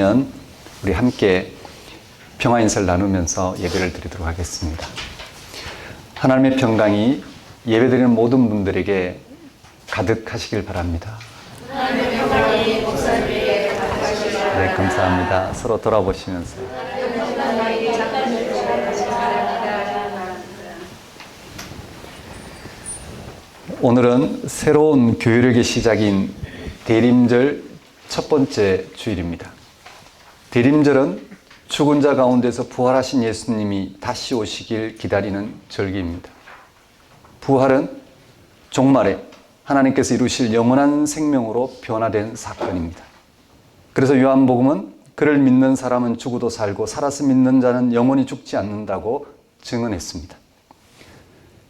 계시면 우리 함께 평화 인사를 나누면서 예배를 드리도록 하겠습니다. 하나님의 평강이 예배드리는 모든 분들에게 가득하시길 바랍니다. 하나님의 평강이 목사님에게 가득하시길 바랍니다. 네, 감사합니다. 서로 돌아보시면서. 오늘은 새로운 교회력의 시작인 대림절 첫 번째 주일입니다. 대림절은 죽은 자 가운데서 부활하신 예수님이 다시 오시길 기다리는 절기입니다. 부활은 종말에 하나님께서 이루실 영원한 생명으로 변화된 사건입니다. 그래서 요한복음은 그를 믿는 사람은 죽어도 살고 살아서 믿는 자는 영원히 죽지 않는다고 증언했습니다.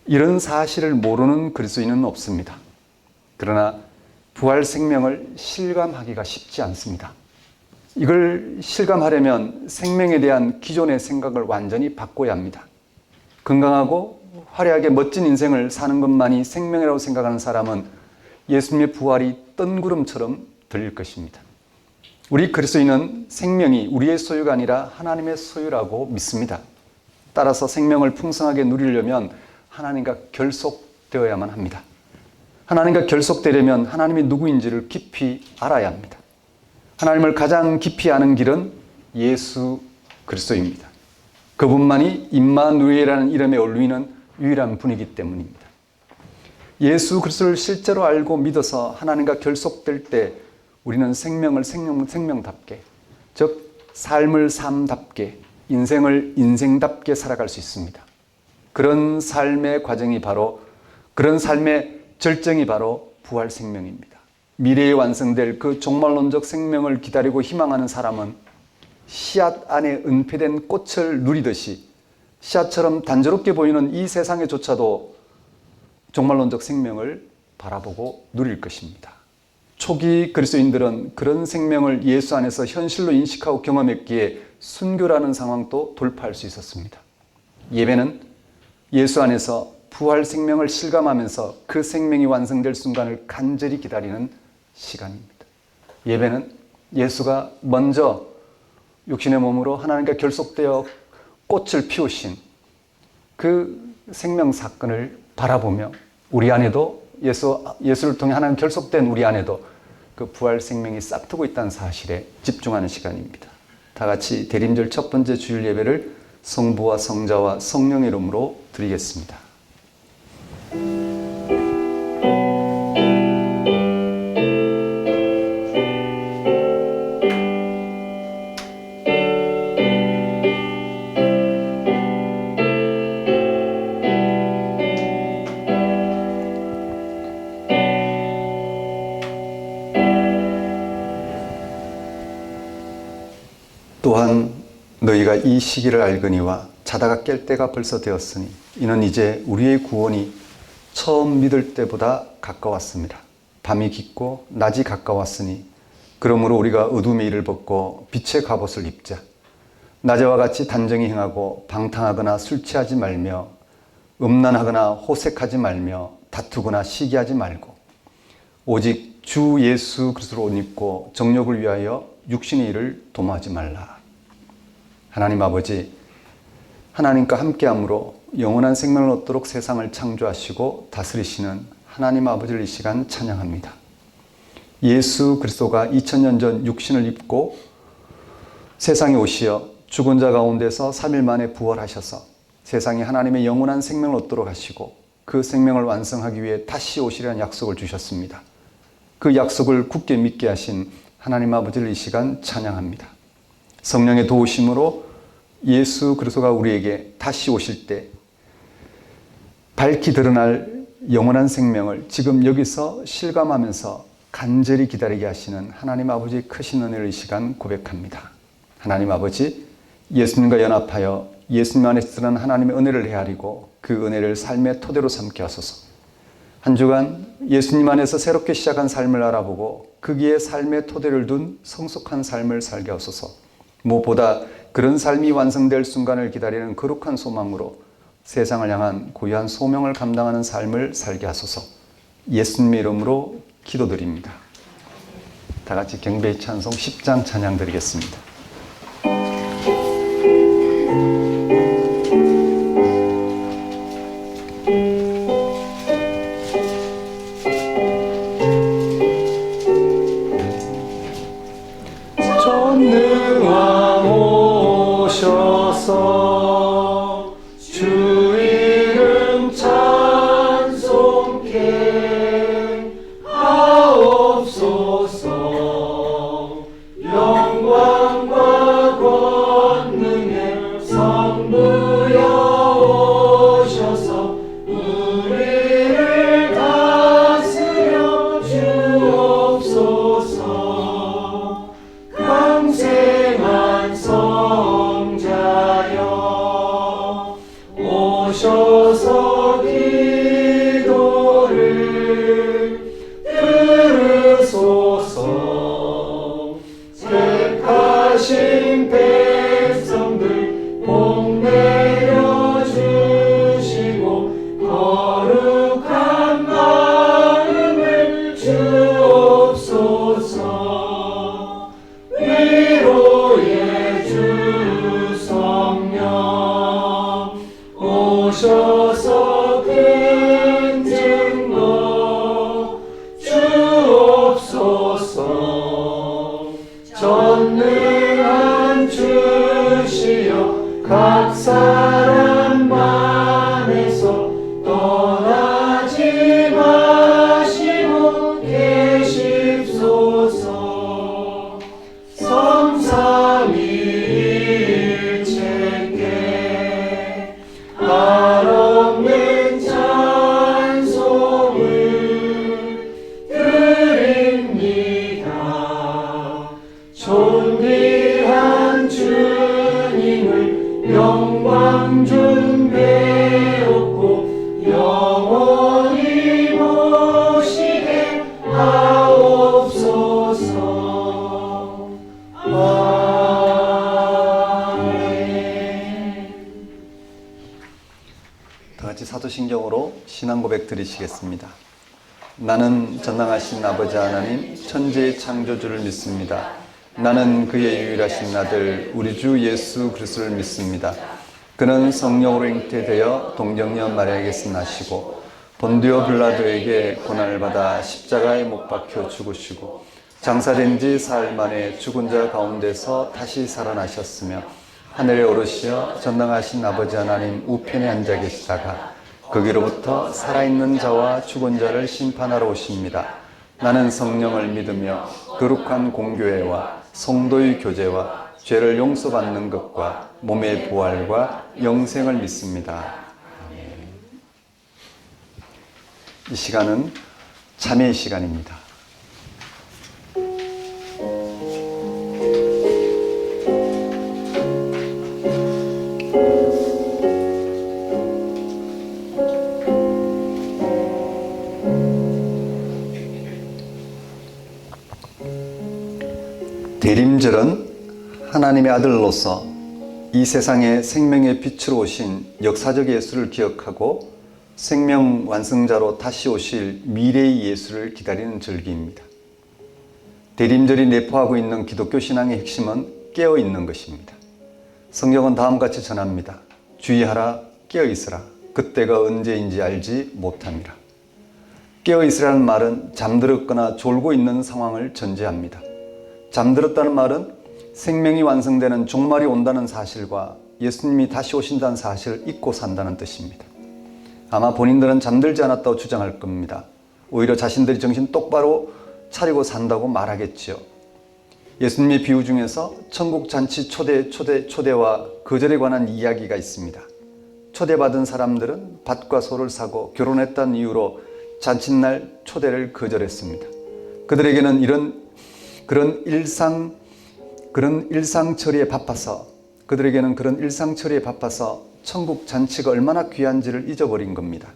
이런 사실을 모르는 그리스도인은 없습니다. 그러나 부활 생명을 실감하기가 쉽지 않습니다. 이걸 실감하려면 생명에 대한 기존의 생각을 완전히 바꿔야 합니다. 건강하고 화려하게 멋진 인생을 사는 것만이 생명이라고 생각하는 사람은 예수님의 부활이 뜬구름처럼 들릴 것입니다. 우리 그리스도인은 생명이 우리의 소유가 아니라 하나님의 소유라고 믿습니다. 따라서 생명을 풍성하게 누리려면 하나님과 결속되어야만 합니다. 하나님과 결속되려면 하나님이 누구인지를 깊이 알아야 합니다. 하나님을 가장 깊이 아는 길은 예수 그리스도입니다. 그분만이 임마누엘이라는 이름에 올리는 유일한 분이기 때문입니다. 예수 그리스도를 실제로 알고 믿어서 하나님과 결속될 때 우리는 생명을 생명답게, 즉 삶을 삶답게, 인생을 인생답게 살아갈 수 있습니다. 그런 삶의 과정이 바로, 그런 삶의 절정이 바로 부활 생명입니다. 미래에 완성될 그 종말론적 생명을 기다리고 희망하는 사람은 씨앗 안에 은폐된 꽃을 누리듯이 씨앗처럼 단조롭게 보이는 이 세상에조차도 종말론적 생명을 바라보고 누릴 것입니다. 초기 그리스도인들은 그런 생명을 예수 안에서 현실로 인식하고 경험했기에 순교라는 상황도 돌파할 수 있었습니다. 예배는 예수 안에서 부활 생명을 실감하면서 그 생명이 완성될 순간을 간절히 기다리는 시간입니다. 예배는 예수가 먼저 육신의 몸으로 하나님과 결속되어 꽃을 피우신 그 생명 사건을 바라보며 우리 안에도 예수를 통해 하나님 결속된 우리 안에도 그 부활 생명이 싹트고 있다는 사실에 집중하는 시간입니다. 다 같이 대림절 첫 번째 주일 예배를 성부와 성자와 성령의 이름으로 드리겠습니다. 또한 너희가 이 시기를 알거니와 자다가 깰 때가 벌써 되었으니 이는 이제 우리의 구원이 처음 믿을 때보다 가까웠습니다. 밤이 깊고 낮이 가까웠으니 그러므로 우리가 어둠의 일을 벗고 빛의 갑옷을 입자. 낮에와 같이 단정히 행하고 방탕하거나 술 취하지 말며 음란하거나 호색하지 말며 다투거나 시기하지 말고 오직 주 예수 그리스도로 옷 입고 정욕을 위하여 육신의 일을 도모하지 말라. 하나님 아버지, 하나님과 함께함으로 영원한 생명을 얻도록 세상을 창조하시고 다스리시는 하나님 아버지를 이 시간 찬양합니다. 예수 그리스도가 2000년 전 육신을 입고 세상에 오시어 죽은 자 가운데서 3일 만에 부활하셔서 세상에 하나님의 영원한 생명을 얻도록 하시고 그 생명을 완성하기 위해 다시 오시려는 약속을 주셨습니다. 그 약속을 굳게 믿게 하신 하나님 아버지를 이 시간 찬양합니다. 성령의 도우심으로 예수 그리스도가 우리에게 다시 오실 때 밝히 드러날 영원한 생명을 지금 여기서 실감하면서 간절히 기다리게 하시는 하나님 아버지의 크신 은혜를 이 시간 고백합니다. 하나님 아버지, 예수님과 연합하여 예수님 안에서 드러난 하나님의 은혜를 헤아리고 그 은혜를 삶의 토대로 삼게 하소서. 한 주간 예수님 안에서 새롭게 시작한 삶을 알아보고 거기에 삶의 토대를 둔 성숙한 삶을 살게 하소서. 무엇보다 그런 삶이 완성될 순간을 기다리는 거룩한 소망으로 세상을 향한 고유한 소명을 감당하는 삶을 살게 하소서. 예수님의 이름으로 기도드립니다. 다 같이 경배의 찬송 10장 찬양 드리겠습니다. 전능왕 오셔서 주 이름 찬송케 하옵소서. 영광과 권능의 성부여 오셔서 우리를 다스려 주옵소서. 강생한 성자여 오셔서 기도를 들으소서. 택하신 백성들 복 내려주시고 거룩한 마음을 주옵소서. 위로의 주 성령 오셔서 큰 증거 주옵소서. 전능한 주시여 각 사람 만에서 떠나지 마시고 계십소서. 성삼위일체께 한없는 찬송을 드립니다. 존귀한 주님을 영광 좀 배웠고 영원히 모시게 하옵소서. 아멘. 다 같이 사도신경으로 신앙 고백 드리시겠습니다. 나는 전능하신 아버지 하나님 천지의 창조주를 믿습니다. 나는 그의 유일하신 아들 우리 주 예수 그리스도를 믿습니다. 그는 성령으로 잉태되어 동정녀 마리아에게서 나시고 본디오 빌라도에게 고난을 받아 십자가에 못 박혀 죽으시고 장사된 지 사흘 만에 죽은 자 가운데서 다시 살아나셨으며 하늘에 오르시어 전능하신 아버지 하나님 우편에 앉아 계시다가 거기로부터 살아있는 자와 죽은 자를 심판하러 오십니다. 나는 성령을 믿으며 거룩한 공교회와 성도의 교제와 죄를 용서받는 것과 몸의 부활과 영생을 믿습니다. 아멘. 이 시간은 참회의 시간입니다. 대림절은 하나님의 아들로서 이 세상에 생명의 빛으로 오신 역사적 예수를 기억하고 생명 완성자로 다시 오실 미래의 예수를 기다리는 절기입니다. 대림절이 내포하고 있는 기독교 신앙의 핵심은 깨어 있는 것입니다. 성경은 다음과 같이 전합니다. 주의하라, 깨어 있으라. 그때가 언제인지 알지 못함이라. 깨어 있으라는 말은 잠들었거나 졸고 있는 상황을 전제합니다. 잠들었다는 말은 생명이 완성되는 종말이 온다는 사실과 예수님이 다시 오신다는 사실을 잊고 산다는 뜻입니다. 아마 본인들은 잠들지 않았다고 주장할 겁니다. 오히려 자신들이 정신 똑바로 차리고 산다고 말하겠지요. 예수님의 비유 중에서 천국 잔치 초대와 거절에 관한 이야기가 있습니다. 초대받은 사람들은 밭과 소를 사고 결혼했다는 이유로 잔칫날 초대를 거절했습니다. 그들에게는 그런 일상 처리에 바빠서 천국 잔치가 얼마나 귀한지를 잊어버린 겁니다.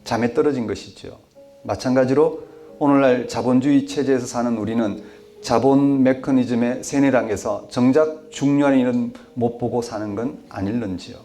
잠에 떨어진 것이죠. 마찬가지로 오늘날 자본주의 체제에서 사는 우리는 자본 메커니즘의 세뇌당해서 정작 중요한 일은 못 보고 사는 건 아닐런지요.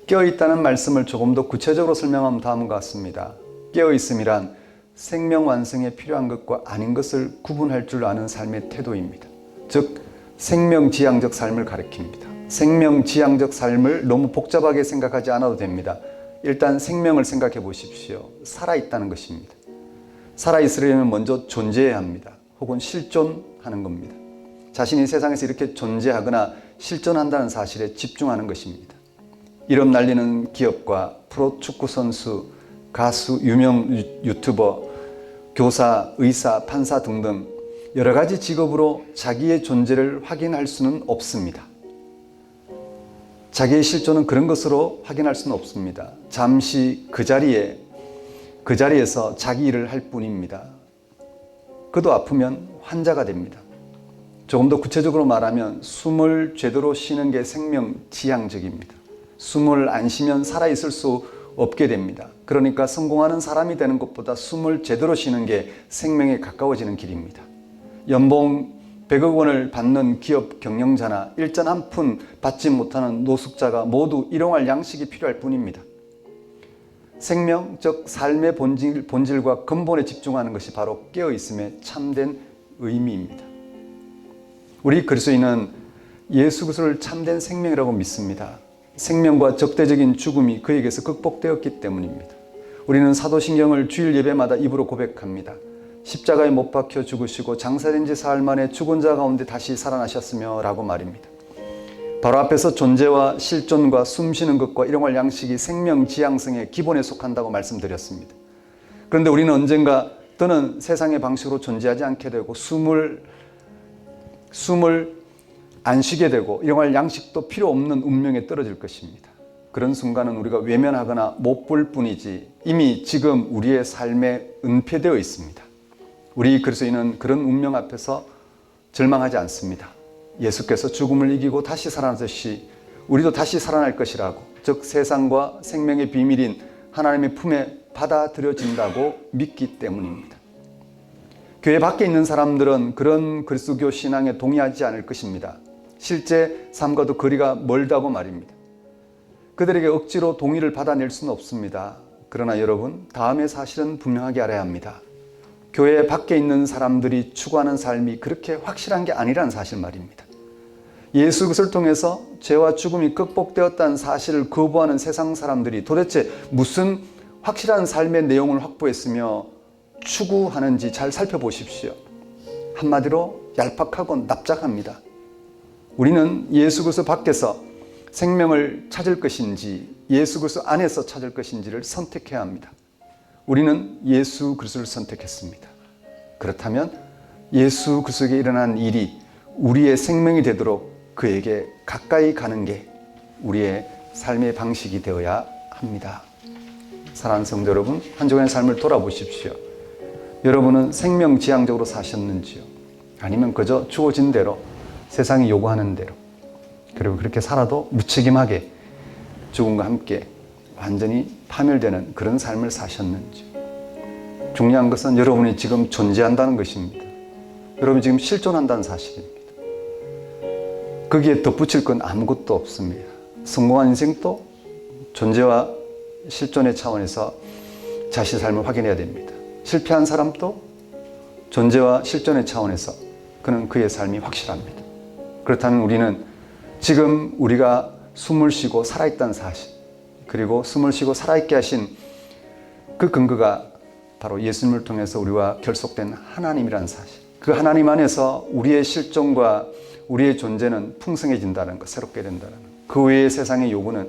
깨어있다는 말씀을 조금 더 구체적으로 설명하면 다음과 같습니다. 깨어있음이란 생명 완성에 필요한 것과 아닌 것을 구분할 줄 아는 삶의 태도입니다. 즉 생명지향적 삶을 가리킵니다. 생명지향적 삶을 너무 복잡하게 생각하지 않아도 됩니다. 일단 생명을 생각해 보십시오. 살아있다는 것입니다. 살아있으려면 먼저 존재해야 합니다. 혹은 실존하는 겁니다. 자신이 세상에서 이렇게 존재하거나 실존한다는 사실에 집중하는 것입니다. 이름 날리는 기업가, 프로축구 선수, 가수, 유명 유튜버, 교사, 의사, 판사 등등 여러 가지 직업으로 자기의 존재를 확인할 수는 없습니다. 자기의 실존은 그런 것으로 확인할 수는 없습니다. 잠시 그 자리에서 자기 일을 할 뿐입니다. 그도 아프면 환자가 됩니다. 조금 더 구체적으로 말하면 숨을 제대로 쉬는 게 생명지향적입니다. 숨을 안 쉬면 살아있을 수 없게 됩니다. 그러니까 성공하는 사람이 되는 것보다 숨을 제대로 쉬는 게 생명에 가까워지는 길입니다. 연봉 100억 원을 받는 기업 경영자나 일전 한 푼 받지 못하는 노숙자가 모두 일용할 양식이 필요할 뿐입니다. 생명, 즉 삶의 본질과 근본에 집중하는 것이 바로 깨어있음의 참된 의미입니다. 우리 그리스도인은 예수 그리스도를 참된 생명이라고 믿습니다. 생명과 적대적인 죽음이 그에게서 극복되었기 때문입니다. 우리는 사도신경을 주일 예배마다 입으로 고백합니다. 십자가에 못 박혀 죽으시고 장사된 지 사흘 만에 죽은 자 가운데 다시 살아나셨으며 라고 말입니다. 바로 앞에서 존재와 실존과 숨쉬는 것과 일용할 양식이 생명지향성의 기본에 속한다고 말씀드렸습니다. 그런데 우리는 언젠가 또는 세상의 방식으로 존재하지 않게 되고 숨을 안 쉬게 되고 일용할 양식도 필요 없는 운명에 떨어질 것입니다. 그런 순간은 우리가 외면하거나 못 볼 뿐이지 이미 지금 우리의 삶에 은폐되어 있습니다. 우리 그리스도인은 그런 운명 앞에서 절망하지 않습니다. 예수께서 죽음을 이기고 다시 살아나듯이 우리도 다시 살아날 것이라고, 즉 세상과 생명의 비밀인 하나님의 품에 받아들여진다고 믿기 때문입니다. 교회 밖에 있는 사람들은 그런 그리스도교 신앙에 동의하지 않을 것입니다. 실제 삶과도 거리가 멀다고 말입니다. 그들에게 억지로 동의를 받아낼 수는 없습니다. 그러나 여러분, 다음의 사실은 분명하게 알아야 합니다. 교회 밖에 있는 사람들이 추구하는 삶이 그렇게 확실한 게 아니라는 사실 말입니다. 예수 그리스도를 통해서 죄와 죽음이 극복되었다는 사실을 거부하는 세상 사람들이 도대체 무슨 확실한 삶의 내용을 확보했으며 추구하는지 잘 살펴보십시오. 한마디로 얄팍하고 납작합니다. 우리는 예수 그리스도 밖에서 생명을 찾을 것인지 예수 그리스도 안에서 찾을 것인지를 선택해야 합니다. 우리는 예수 그리스도를 선택했습니다. 그렇다면 예수 그리스도에게 일어난 일이 우리의 생명이 되도록 그에게 가까이 가는 게 우리의 삶의 방식이 되어야 합니다. 사랑하는 성도 여러분, 한 주간의 삶을 돌아보십시오. 여러분은 생명지향적으로 사셨는지요? 아니면 그저 주어진 대로, 세상이 요구하는 대로, 그리고 그렇게 살아도 무책임하게 죽음과 함께 완전히 파멸되는 그런 삶을 사셨는지. 중요한 것은 여러분이 지금 존재한다는 것입니다. 여러분이 지금 실존한다는 사실입니다. 거기에 덧붙일 건 아무것도 없습니다. 성공한 인생도 존재와 실존의 차원에서 자신의 삶을 확인해야 됩니다. 실패한 사람도 존재와 실존의 차원에서 그는 그의 삶이 확실합니다. 그렇다면 우리는 지금 우리가 숨을 쉬고 살아있다는 사실, 그리고 숨을 쉬고 살아있게 하신 그 근거가 바로 예수님을 통해서 우리와 결속된 하나님이라는 사실, 그 하나님 안에서 우리의 실존과 우리의 존재는 풍성해진다는 것, 새롭게 된다는 것. 그 외의 세상의 요구는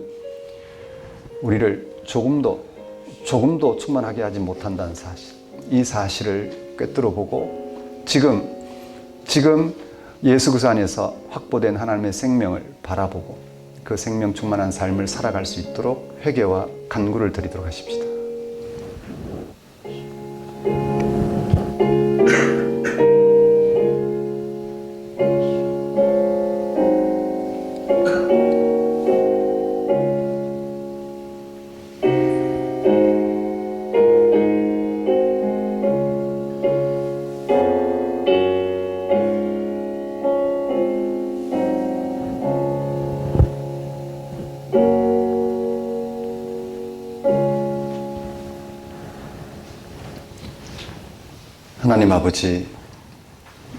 우리를 조금도 충만하게 하지 못한다는 사실, 이 사실을 꿰뚫어 보고 지금 예수 그리스도 안에서 확보된 하나님의 생명을 바라보고 그 생명 충만한 삶을 살아갈 수 있도록 회개와 간구를 드리도록 하십시다. 하나님 아버지,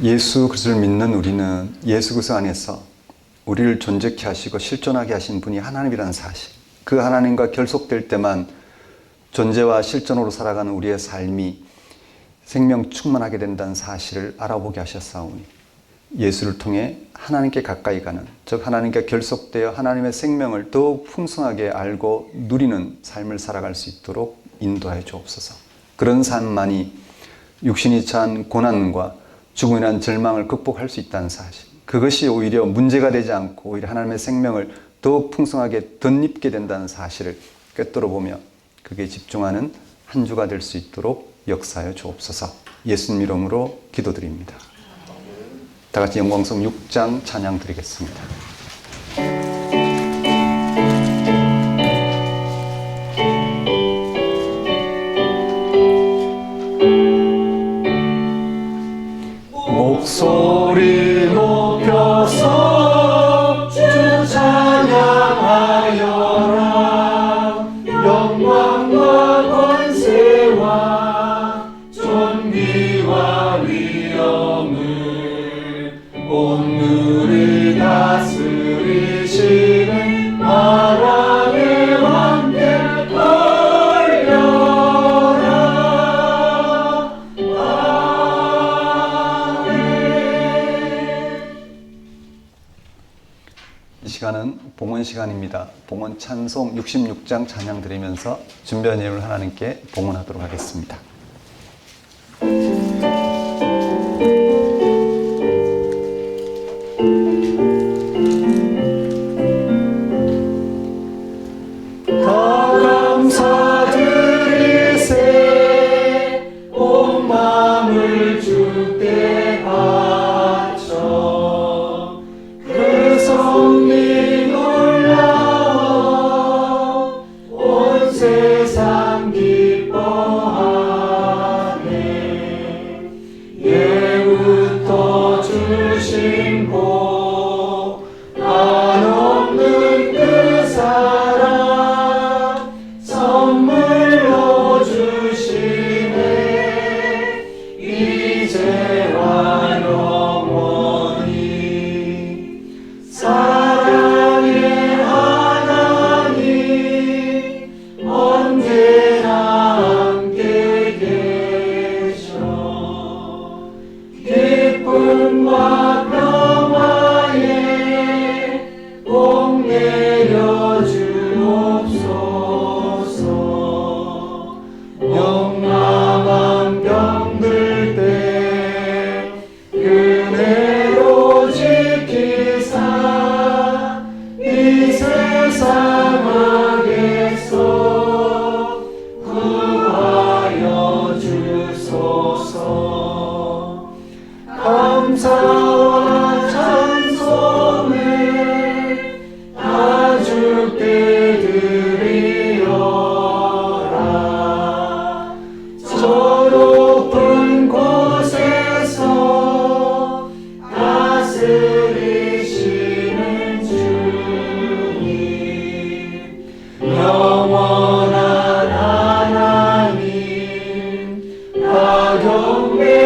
예수 그리스도를 믿는 우리는 예수 그리스도 안에서 우리를 존재케 하시고 실존하게 하신 분이 하나님이라는 사실, 그 하나님과 결속될 때만 존재와 실존으로 살아가는 우리의 삶이 생명 충만하게 된다는 사실을 알아보게 하셨사오니 예수를 통해 하나님께 가까이 가는, 즉 하나님께 결속되어 하나님의 생명을 더욱 풍성하게 알고 누리는 삶을 살아갈 수 있도록 인도하여 주옵소서. 그런 삶만이 육신이 처한 고난과 죽음이라는 절망을 극복할 수 있다는 사실, 그것이 오히려 문제가 되지 않고 오히려 하나님의 생명을 더욱 풍성하게 덧입게 된다는 사실을 꿰뚫어 보며 그게 집중하는 한 주가 될 수 있도록 역사하여 주옵소서. 예수님 이름으로 기도드립니다. 다 같이 영광성 6장 찬양 드리겠습니다. 목소리 높여서 주 찬양하여라. 영광과 권세와 존귀와 위엄을 온누리 다스리시는 하나님의 왕께 이 시간은 봉헌 시간입니다. 봉헌 찬송 66장 찬양 드리면서 준비한 예물을 하나님께 봉헌하도록 하겠습니다. 다 감사드리세 온 마음을 주께 바쳐 그 섭리 놀라워 온 세상 기뻐하네. 예부터 주신 복 한없는 그 사랑 선물로 주시네. 이제와 영원히 사랑의 하나님 언제나 함께 계셔. 기쁨과 평화에 복 내려 주옵소서. 영원한 병들 때 은혜로 지키사 이 세상 악에서 구하여 주소서. 감사와 찬송을 다 주께 드리어라. 저 높은 곳에서 다스리시는 주님, 영원한 하나님 다 경배하여라.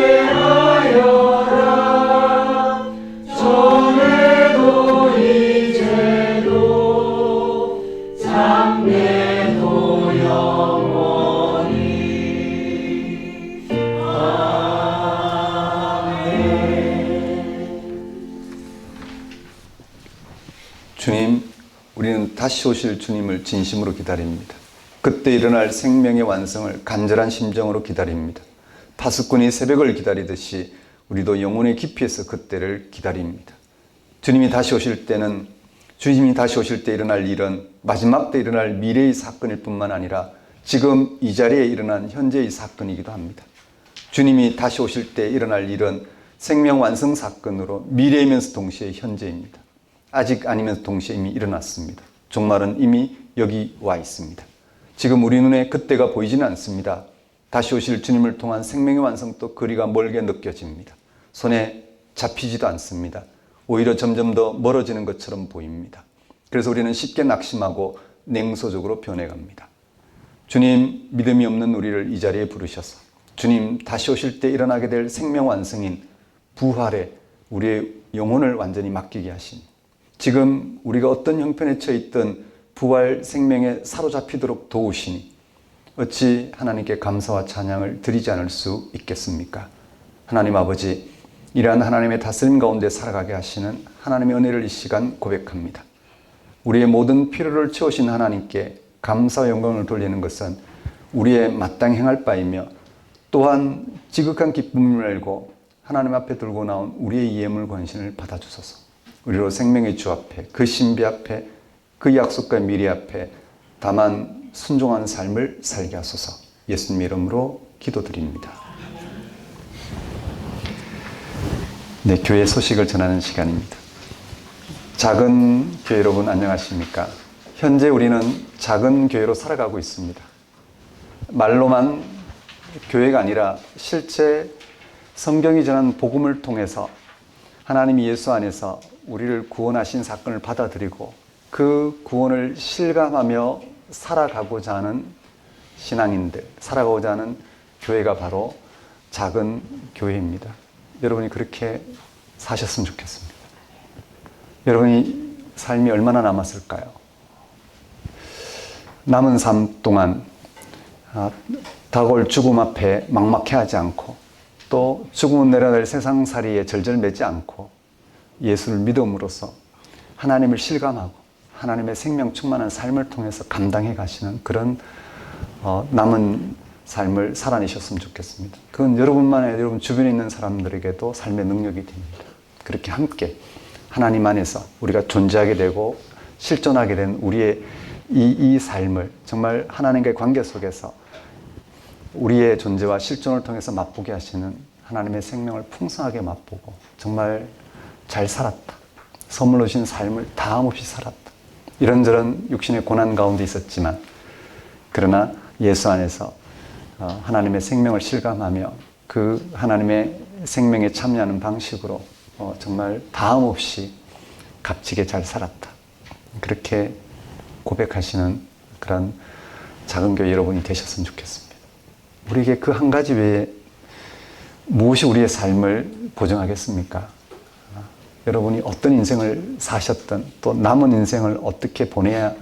전에도 이제도 장래도 영원히. 주님, 우리는 다시 오실 주님을 진심으로 기다립니다. 그때 일어날 생명의 완성을 간절한 심정으로 기다립니다. 파수꾼이 새벽을 기다리듯이 우리도 영혼의 깊이에서 그때를 기다립니다. 주님이 다시 오실 때 일어날 일은 마지막 때 일어날 미래의 사건일 뿐만 아니라 지금 이 자리에 일어난 현재의 사건이기도 합니다. 주님이 다시 오실 때 일어날 일은 생명 완성 사건으로 미래이면서 동시에 현재입니다. 아직 아니면서 동시에 이미 일어났습니다. 종말은 이미 여기 와 있습니다. 지금 우리 눈에 그때가 보이지는 않습니다. 다시 오실 주님을 통한 생명의 완성도 거리가 멀게 느껴집니다. 손에 잡히지도 않습니다. 오히려 점점 더 멀어지는 것처럼 보입니다. 그래서 우리는 쉽게 낙심하고 냉소적으로 변해갑니다. 주님, 믿음이 없는 우리를 이 자리에 부르셔서 주님 다시 오실 때 일어나게 될 생명 완성인 부활에 우리의 영혼을 완전히 맡기게 하시니 지금 우리가 어떤 형편에 처해 있던 부활 생명에 사로잡히도록 도우시니 어찌 하나님께 감사와 찬양을 드리지 않을 수 있겠습니까? 하나님 아버지, 이러한 하나님의 다스림 가운데 살아가게 하시는 하나님의 은혜를 이 시간 고백합니다. 우리의 모든 필요를 채우신 하나님께 감사와 영광을 돌리는 것은 우리의 마땅히 행할 바이며 또한 지극한 기쁨을 알고 하나님 앞에 들고 나온 우리의 예물 권신을 받아주소서. 우리로 생명의 주 앞에, 그 신비 앞에, 그 약속과 미래 앞에 다만 순종한 삶을 살게 하소서. 예수님의 이름으로 기도드립니다. 네, 교회 소식을 전하는 시간입니다. 작은 교회 여러분 안녕하십니까? 현재 우리는 작은 교회로 살아가고 있습니다. 말로만 교회가 아니라 실제 성경이 전한 복음을 통해서 하나님이 예수 안에서 우리를 구원하신 사건을 받아들이고 그 구원을 실감하며 살아가고자 하는 신앙인들, 살아가고자 하는 교회가 바로 작은 교회입니다. 여러분이 그렇게 사셨으면 좋겠습니다. 여러분이 삶이 얼마나 남았을까요? 남은 삶 동안 다가올 죽음 앞에 막막해하지 않고 또 죽음은 내려낼 세상살이에 절절매지 않고 예수를 믿음으로써 하나님을 실감하고 하나님의 생명 충만한 삶을 통해서 감당해 가시는 그런 남은 삶을 살아내셨으면 좋겠습니다. 그건 여러분만 아니라 여러분 주변에 있는 사람들에게도 삶의 능력이 됩니다. 그렇게 함께 하나님 안에서 우리가 존재하게 되고 실존하게 된 우리의 이 삶을 정말 하나님과의 관계 속에서 우리의 존재와 실존을 통해서 맛보게 하시는 하나님의 생명을 풍성하게 맛보고 정말 잘 살았다. 선물로 주신 삶을 다함없이 살았다. 이런저런 육신의 고난 가운데 있었지만 그러나 예수 안에서 하나님의 생명을 실감하며 그 하나님의 생명에 참여하는 방식으로 정말 다함없이 값지게 잘 살았다. 그렇게 고백하시는 그런 작은 교회 여러분이 되셨으면 좋겠습니다. 우리에게 그 한 가지 외에 무엇이 우리의 삶을 보증하겠습니까? 여러분이 어떤 인생을 사셨든 또 남은 인생을 어떻게 보내야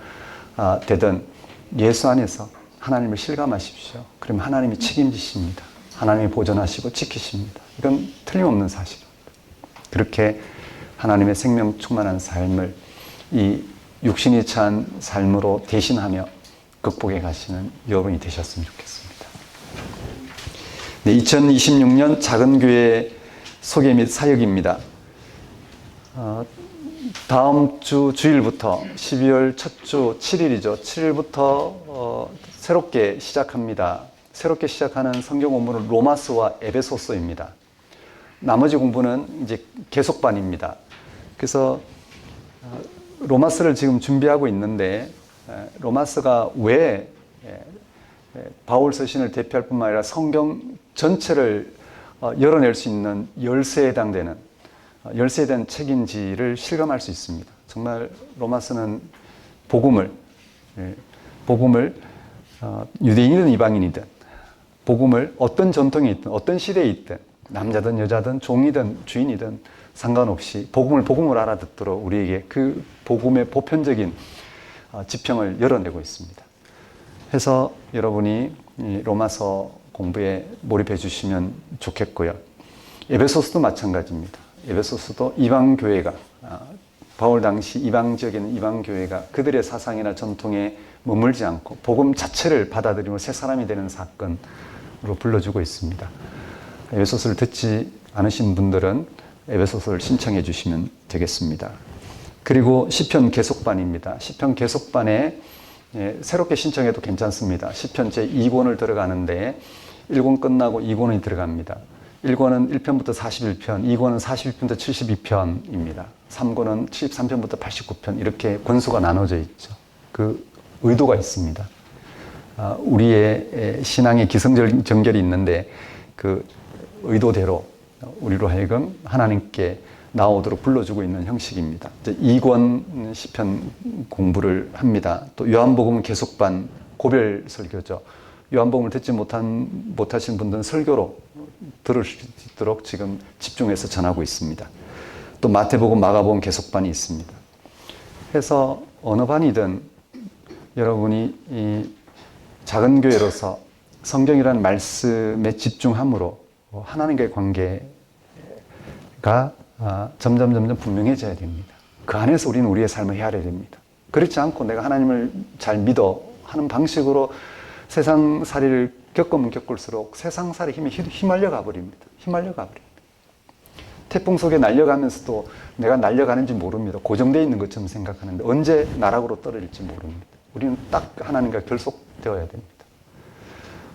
되든 예수 안에서 하나님을 실감하십시오. 그러면 하나님이 책임지십니다. 하나님이 보존하시고 지키십니다. 이건 틀림없는 사실입니다. 그렇게 하나님의 생명 충만한 삶을 이 육신이 찬 삶으로 대신하며 극복해 가시는 여러분이 되셨으면 좋겠습니다. 네, 2026년 작은 교회 소개 및 사역입니다. 다음 주 주일부터 12월 첫 주 7일이죠. 7일부터 새롭게 시작합니다. 새롭게 시작하는 성경 공부는 로마서와 에베소서입니다. 나머지 공부는 이제 계속반입니다. 그래서 로마서를 지금 준비하고 있는데 로마서가 왜 바울 서신을 대표할 뿐만 아니라 성경 전체를 열어낼 수 있는 열쇠에 해당되는 열쇠에 대한 책인지를 실감할 수 있습니다. 정말 로마서는 복음을 유대인이든 이방인이든 복음을 어떤 전통에 있든 어떤 시대에 있든 남자든 여자든 종이든 주인이든 상관없이 복음을 알아듣도록 우리에게 그 복음의 보편적인 지평을 열어내고 있습니다. 해서 여러분이 로마서 공부에 몰입해 주시면 좋겠고요. 에베소서도 마찬가지입니다. 에베소서도 이방교회가 바울 당시 이방 지역에 있는 이방교회가 그들의 사상이나 전통에 머물지 않고 복음 자체를 받아들이며 새 사람이 되는 사건으로 불러주고 있습니다. 에베소서를 듣지 않으신 분들은 에베소서를 신청해 주시면 되겠습니다. 그리고 시편 계속반입니다. 시편 계속반에 새롭게 신청해도 괜찮습니다. 시편 제2권을 들어가는데 1권 끝나고 2권이 들어갑니다. 1권은 1편부터 41편, 2권은 41편부터 72편입니다. 3권은 73편부터 89편 이렇게 권수가 나눠져 있죠. 그 의도가 있습니다. 우리의 신앙의 기승전결이 있는데 그 의도대로 우리로 하여금 하나님께 나오도록 불러주고 있는 형식입니다. 2권 시편 공부를 합니다. 또 요한복음 계속반 고별 설교죠. 요한복음을 듣지 못하신 분들은 설교로 들을 수 있도록 지금 집중해서 전하고 있습니다. 또 마태복음, 마가복음 개속반이 있습니다. 해서 어느 반이든 여러분이 이 작은 교회로서 성경이라는 말씀에 집중함으로 하나님과의 관계가 점점 분명해져야 됩니다. 그 안에서 우리는 우리의 삶을 헤아려야 됩니다. 그렇지 않고 내가 하나님을 잘 믿어 하는 방식으로 세상살이를 겪으면 겪을수록 세상살이 힘에 휘말려 가버립니다. 태풍 속에 날려가면서도 내가 날려가는지 모릅니다. 고정되어 있는 것처럼 생각하는데 언제 나락으로 떨어질지 모릅니다. 우리는 딱 하나님과 결속되어야 됩니다.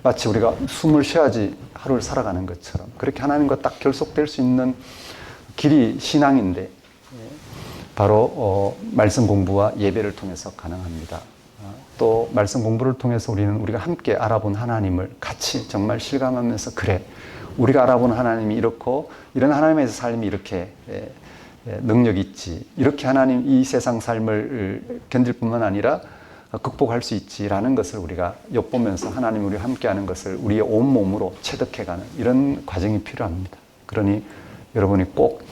마치 우리가 숨을 쉬어야지 하루를 살아가는 것처럼 그렇게 하나님과 딱 결속될 수 있는 길이 신앙인데 바로 말씀 공부와 예배를 통해서 가능합니다. 또 말씀 공부를 통해서 우리가 함께 알아본 하나님을 같이 정말 실감하면서 그래 우리가 알아본 하나님이 이렇고 이런 하나님의 삶이 이렇게 능력이 있지 이렇게 하나님 이 세상 삶을 견딜 뿐만 아니라 극복할 수 있지라는 것을 우리가 엿보면서 하나님 우리와 함께하는 것을 우리의 온몸으로 체득해가는 이런 과정이 필요합니다. 그러니 여러분이 꼭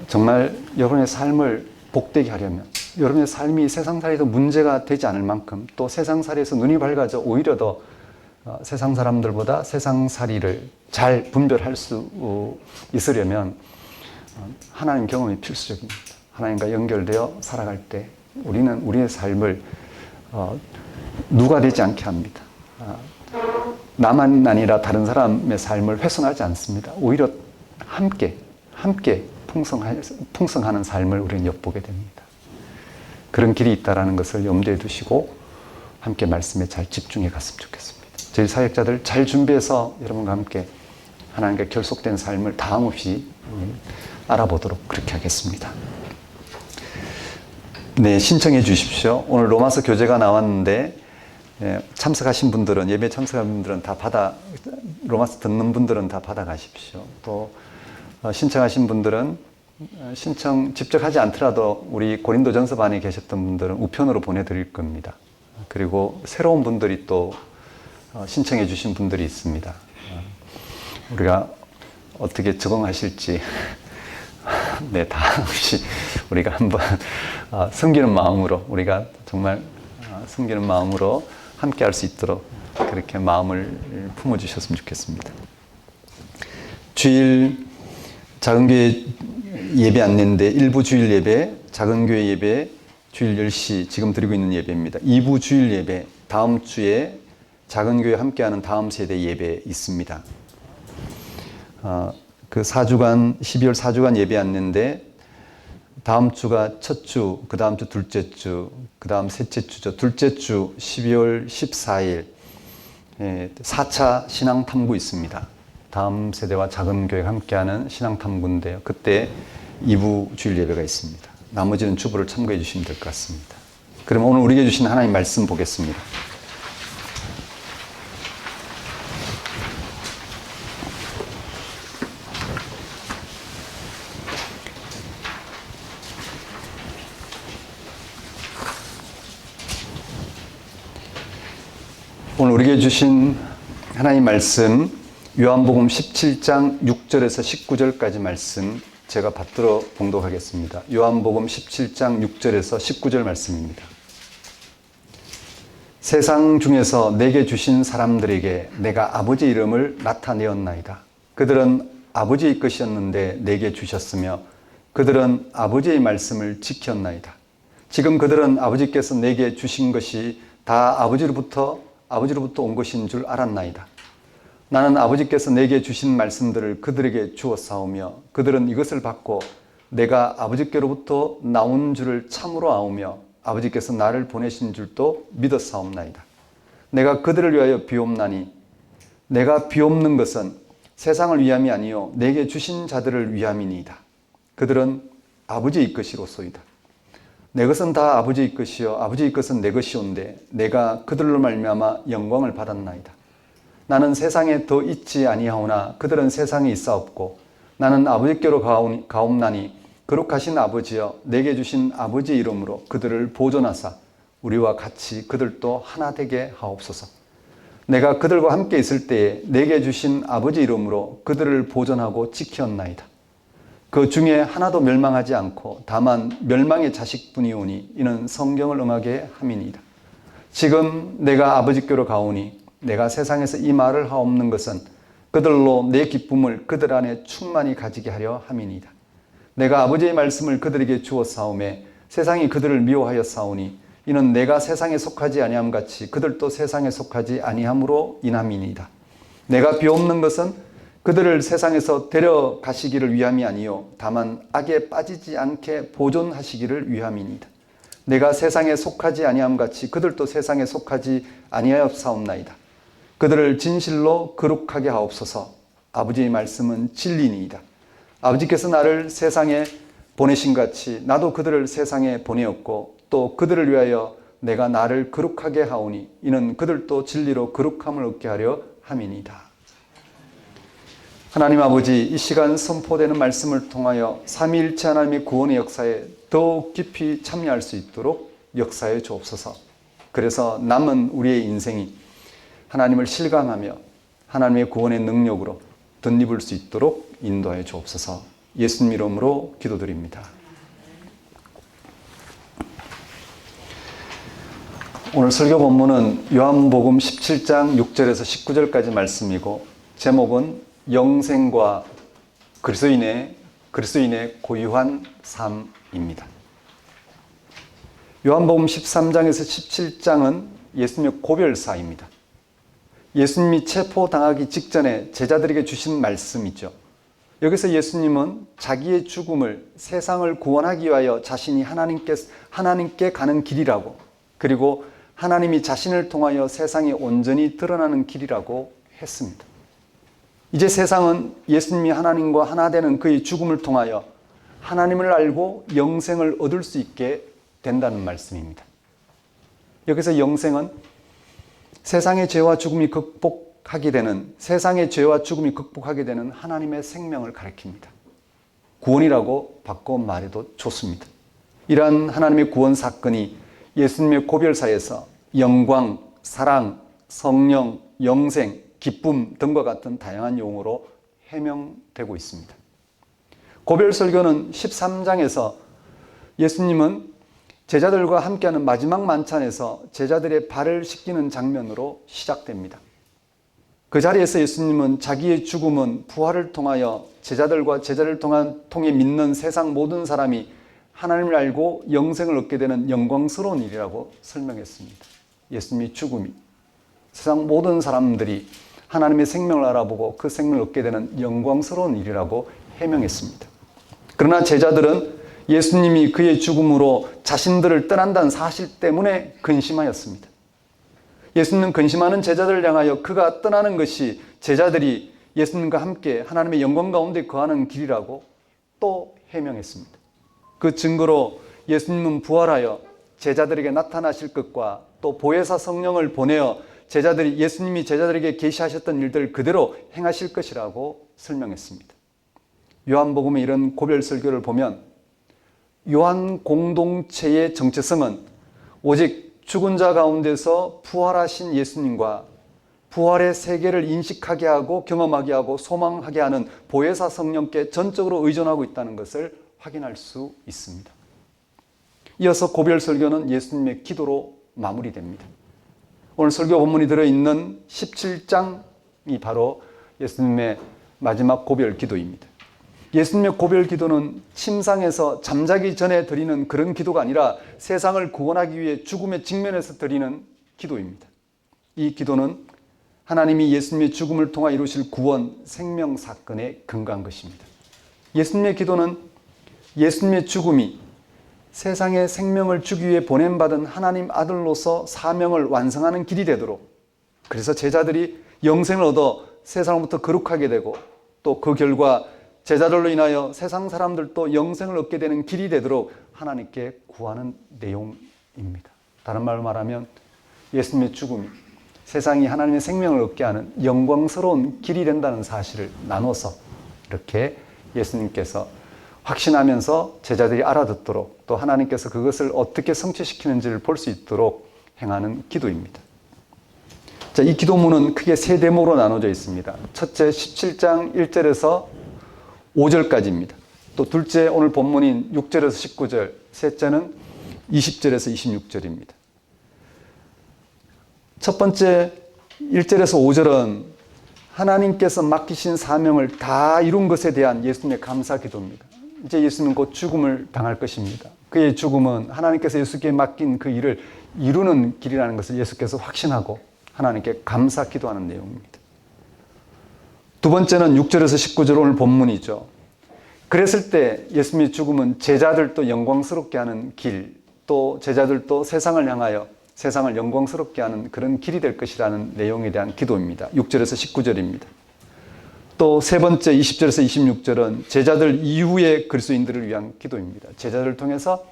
정말 여러분의 삶을 복되게 하려면 여러분의 삶이 세상살이에서 문제가 되지 않을 만큼 또 세상살이에서 눈이 밝아져 오히려 더 세상 사람들보다 세상살이를 잘 분별할 수 있으려면 하나님 경험이 필수적입니다. 하나님과 연결되어 살아갈 때 우리는 우리의 삶을 누가 되지 않게 합니다. 나만 아니라 다른 사람의 삶을 훼손하지 않습니다. 오히려 함께 풍성하는 삶을 우리는 엿보게 됩니다. 그런 길이 있다는 것을 염두에 두시고 함께 말씀에 잘 집중해 갔으면 좋겠습니다. 저희 사역자들 잘 준비해서 여러분과 함께 하나님과 결속된 삶을 다함 없이 알아보도록 그렇게 하겠습니다. 네, 신청해 주십시오. 오늘 로마서 교재가 나왔는데 참석하신 분들은 예배 참석한 분들은 다 로마서 듣는 분들은 다 받아 가십시오. 또 신청하신 분들은 신청 직접 하지 않더라도 우리 고린도전서 반에 계셨던 분들은 우편으로 보내드릴 겁니다. 그리고 새로운 분들이 또 신청해 주신 분들이 있습니다. 우리가 어떻게 적응하실지 네, 다음 없이 우리가 한번 섬기는 마음으로 우리가 정말 섬기는 마음으로 함께 할 수 있도록 그렇게 마음을 품어주셨으면 좋겠습니다. 주일 작은 교회 예배 안내인데 1부 주일 예배, 작은 교회 예배 주일 10시 지금 드리고 있는 예배입니다. 2부 주일 예배 다음 주에 작은 교회 함께하는 다음 세대 예배 있습니다. 그 4주간 12월 4주간 예배 안내인데 다음 주가 첫 주, 그 다음 주 둘째 주, 그 다음 셋째 주죠. 둘째 주 12월 14일 4차 신앙탐구 있습니다. 다음 세대와 작은 교회가 함께하는 신앙탐구인데요. 그때 2부 주일 예배가 있습니다. 나머지는 주부를 참고해 주시면 될 것 같습니다. 그럼 오늘 우리에게 주신 하나님 말씀 보겠습니다. 오늘 우리에게 주신 하나님 말씀 요한복음 17장 6절에서 19절까지 말씀 제가 받들어 봉독하겠습니다. 요한복음 17장 6절에서 19절 말씀입니다. 세상 중에서 내게 주신 사람들에게 내가 아버지 이름을 나타내었나이다. 그들은 아버지의 것이었는데 내게 주셨으며 그들은 아버지의 말씀을 지켰나이다. 지금 그들은 아버지께서 내게 주신 것이 다 아버지로부터 온 것인 줄 알았나이다. 나는 아버지께서 내게 주신 말씀들을 그들에게 주었사오며 그들은 이것을 받고 내가 아버지께로부터 나온 줄을 참으로 아오며 아버지께서 나를 보내신 줄도 믿었사옵나이다. 내가 그들을 위하여 비옵나니 내가 비옵는 것은 세상을 위함이 아니요 내게 주신 자들을 위함이니이다. 그들은 아버지의 것이로소이다. 내 것은 다 아버지의 것이요 아버지의 것은 내 것이온데 내가 그들로 말미암아 영광을 받았나이다. 나는 세상에 더 있지 아니하오나 그들은 세상에 있사옵고 나는 아버지께로 가옵나니 거룩하신 아버지여 내게 주신 아버지의 이름으로 그들을 보존하사 우리와 같이 그들도 하나 되게 하옵소서. 내가 그들과 함께 있을 때에 내게 주신 아버지 이름으로 그들을 보존하고 지켰나이다. 그 중에 하나도 멸망하지 않고 다만 멸망의 자식뿐이오니 이는 성경을 응하게 함이니이다. 지금 내가 아버지께로 가오니 내가 세상에서 이 말을 하옵는 것은 그들로 내 기쁨을 그들 안에 충만히 가지게 하려 함이니이다. 내가 아버지의 말씀을 그들에게 주었사오매 세상이 그들을 미워하였사오니 이는 내가 세상에 속하지 아니함 같이 그들도 세상에 속하지 아니함으로 인함이니이다. 내가 비옵는 것은 그들을 세상에서 데려가시기를 위함이 아니요 다만 악에 빠지지 않게 보존하시기를 위함이니이다. 내가 세상에 속하지 아니함 같이 그들도 세상에 속하지 아니하옵사옵나이다. 그들을 진실로 거룩하게 하옵소서. 아버지의 말씀은 진리니이다. 아버지께서 나를 세상에 보내신 같이 나도 그들을 세상에 보내었고 또 그들을 위하여 내가 나를 거룩하게 하오니 이는 그들도 진리로 거룩함을 얻게 하려 함이니이다. 하나님 아버지, 이 시간 선포되는 말씀을 통하여 삼위일체 하나님의 구원의 역사에 더욱 깊이 참여할 수 있도록 역사해 주옵소서. 그래서 남은 우리의 인생이 하나님을 실감하며 하나님의 구원의 능력으로 덧입을 수 있도록 인도하여 주옵소서. 예수님 이름으로 기도드립니다. 오늘 설교 본문은 요한복음 17장 6절에서 19절까지 말씀이고 제목은 영생과 그리스도인의 고유한 삶입니다. 요한복음 13장에서 17장은 예수님의 고별사입니다. 예수님이 체포당하기 직전에 제자들에게 주신 말씀이죠. 여기서 예수님은 자기의 죽음을 세상을 구원하기 위하여 자신이 하나님께 가는 길이라고, 그리고 하나님이 자신을 통하여 세상에 온전히 드러나는 길이라고 했습니다. 이제 세상은 예수님이 하나님과 하나 되는 그의 죽음을 통하여 하나님을 알고 영생을 얻을 수 있게 된다는 말씀입니다. 여기서 영생은 세상의 죄와 죽음이 극복하게 되는 하나님의 생명을 가리킵니다. 구원이라고 바꿔 말해도 좋습니다. 이러한 하나님의 구원 사건이 예수님의 고별사에서 영광, 사랑, 성령, 영생, 기쁨 등과 같은 다양한 용어로 해명되고 있습니다. 고별설교는 13장에서 예수님은 제자들과 함께하는 마지막 만찬에서 제자들의 발을 씻기는 장면으로 시작됩니다. 그 자리에서 예수님은 자기의 죽음은 부활을 통하여 제자들과 제자를 통해 믿는 세상 모든 사람이 하나님을 알고 영생을 얻게 되는 영광스러운 일이라고 설명했습니다. 예수님의 죽음이 세상 모든 사람들이 하나님의 생명을 알아보고 그 생명을 얻게 되는 영광스러운 일이라고 해명했습니다. 그러나 제자들은 예수님이 그의 죽음으로 자신들을 떠난다는 사실 때문에 근심하였습니다. 예수님은 근심하는 제자들을 향하여 그가 떠나는 것이 제자들이 예수님과 함께 하나님의 영광 가운데 거하는 길이라고 또 해명했습니다. 그 증거로 예수님은 부활하여 제자들에게 나타나실 것과 또 보혜사 성령을 보내어 예수님이 제자들에게 계시하셨던 일들을 그대로 행하실 것이라고 설명했습니다. 요한복음의 이런 고별 설교를 보면 요한 공동체의 정체성은 오직 죽은 자 가운데서 부활하신 예수님과 부활의 세계를 인식하게 하고 경험하게 하고 소망하게 하는 보혜사 성령께 전적으로 의존하고 있다는 것을 확인할 수 있습니다. 이어서 고별 설교는 예수님의 기도로 마무리됩니다. 오늘 설교 본문이 들어있는 17장이 바로 예수님의 마지막 고별 기도입니다. 예수님의 고별 기도는 침상에서 잠자기 전에 드리는 그런 기도가 아니라 세상을 구원하기 위해 죽음의 직면에서 드리는 기도입니다. 이 기도는 하나님이 예수님의 죽음을 통해 이루실 구원, 생명 사건에 근거한 것입니다. 예수님의 기도는 예수님의 죽음이 세상에 생명을 주기 위해 보냄받은 하나님 아들로서 사명을 완성하는 길이 되도록, 그래서 제자들이 영생을 얻어 세상으로부터 거룩하게 되고 또 그 결과 제자들로 인하여 세상 사람들도 영생을 얻게 되는 길이 되도록 하나님께 구하는 내용입니다. 다른 말로 말하면 예수님의 죽음이 세상이 하나님의 생명을 얻게 하는 영광스러운 길이 된다는 사실을 나눠서 이렇게 예수님께서 확신하면서 제자들이 알아듣도록, 또 하나님께서 그것을 어떻게 성취시키는지를 볼 수 있도록 행하는 기도입니다. 자, 이 기도문은 크게 세 대목으로 나눠져 있습니다. 첫째 17장 1절에서 5절까지입니다. 또 둘째 오늘 본문인 6절에서 19절, 셋째는 20절에서 26절입니다. 첫 번째 1절에서 5절은 하나님께서 맡기신 사명을 다 이룬 것에 대한 예수님의 감사 기도입니다. 이제 예수님은 곧 죽음을 당할 것입니다. 그의 죽음은 하나님께서 예수께 맡긴 그 일을 이루는 길이라는 것을 예수께서 확신하고 하나님께 감사 기도하는 내용입니다. 두 번째는 6절에서 19절 오늘 본문이죠. 그랬을 때 예수님의 죽음은 제자들도 영광스럽게 하는 길, 또 제자들도 세상을 향하여 세상을 영광스럽게 하는 그런 길이 될 것이라는 내용에 대한 기도입니다. 6절에서 19절입니다. 또 세 번째 20절에서 26절은 제자들 이후의 그리스도인들을 위한 기도입니다. 제자들을 통해서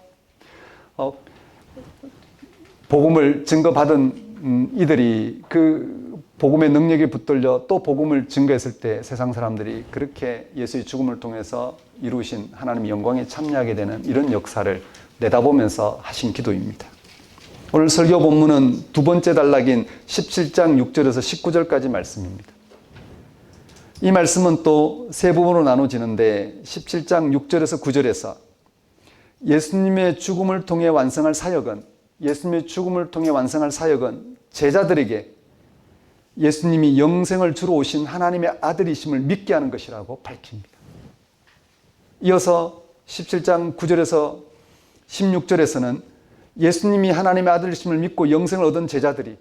복음을 증거받은 이들이 그 복음의 능력에 붙들려 또 복음을 증거했을 때 세상 사람들이 그렇게 예수의 죽음을 통해서 이루신 하나님의 영광에 참여하게 되는 이런 역사를 내다보면서 하신 기도입니다. 오늘 설교 본문은 두 번째 단락인 17장 6절에서 19절까지 말씀입니다. 이 말씀은 또 세 부분으로 나눠지는데 17장 6절에서 9절에서 예수님의 죽음을 통해 완성할 사역은 제자들에게 예수님이 영생을 주러 오신 하나님의 아들이심을 믿게 하는 것이라고 밝힙니다. 이어서 17장 9절에서 16절에서는 예수님이 하나님의 아들이심을 믿고 영생을 얻은 제자들이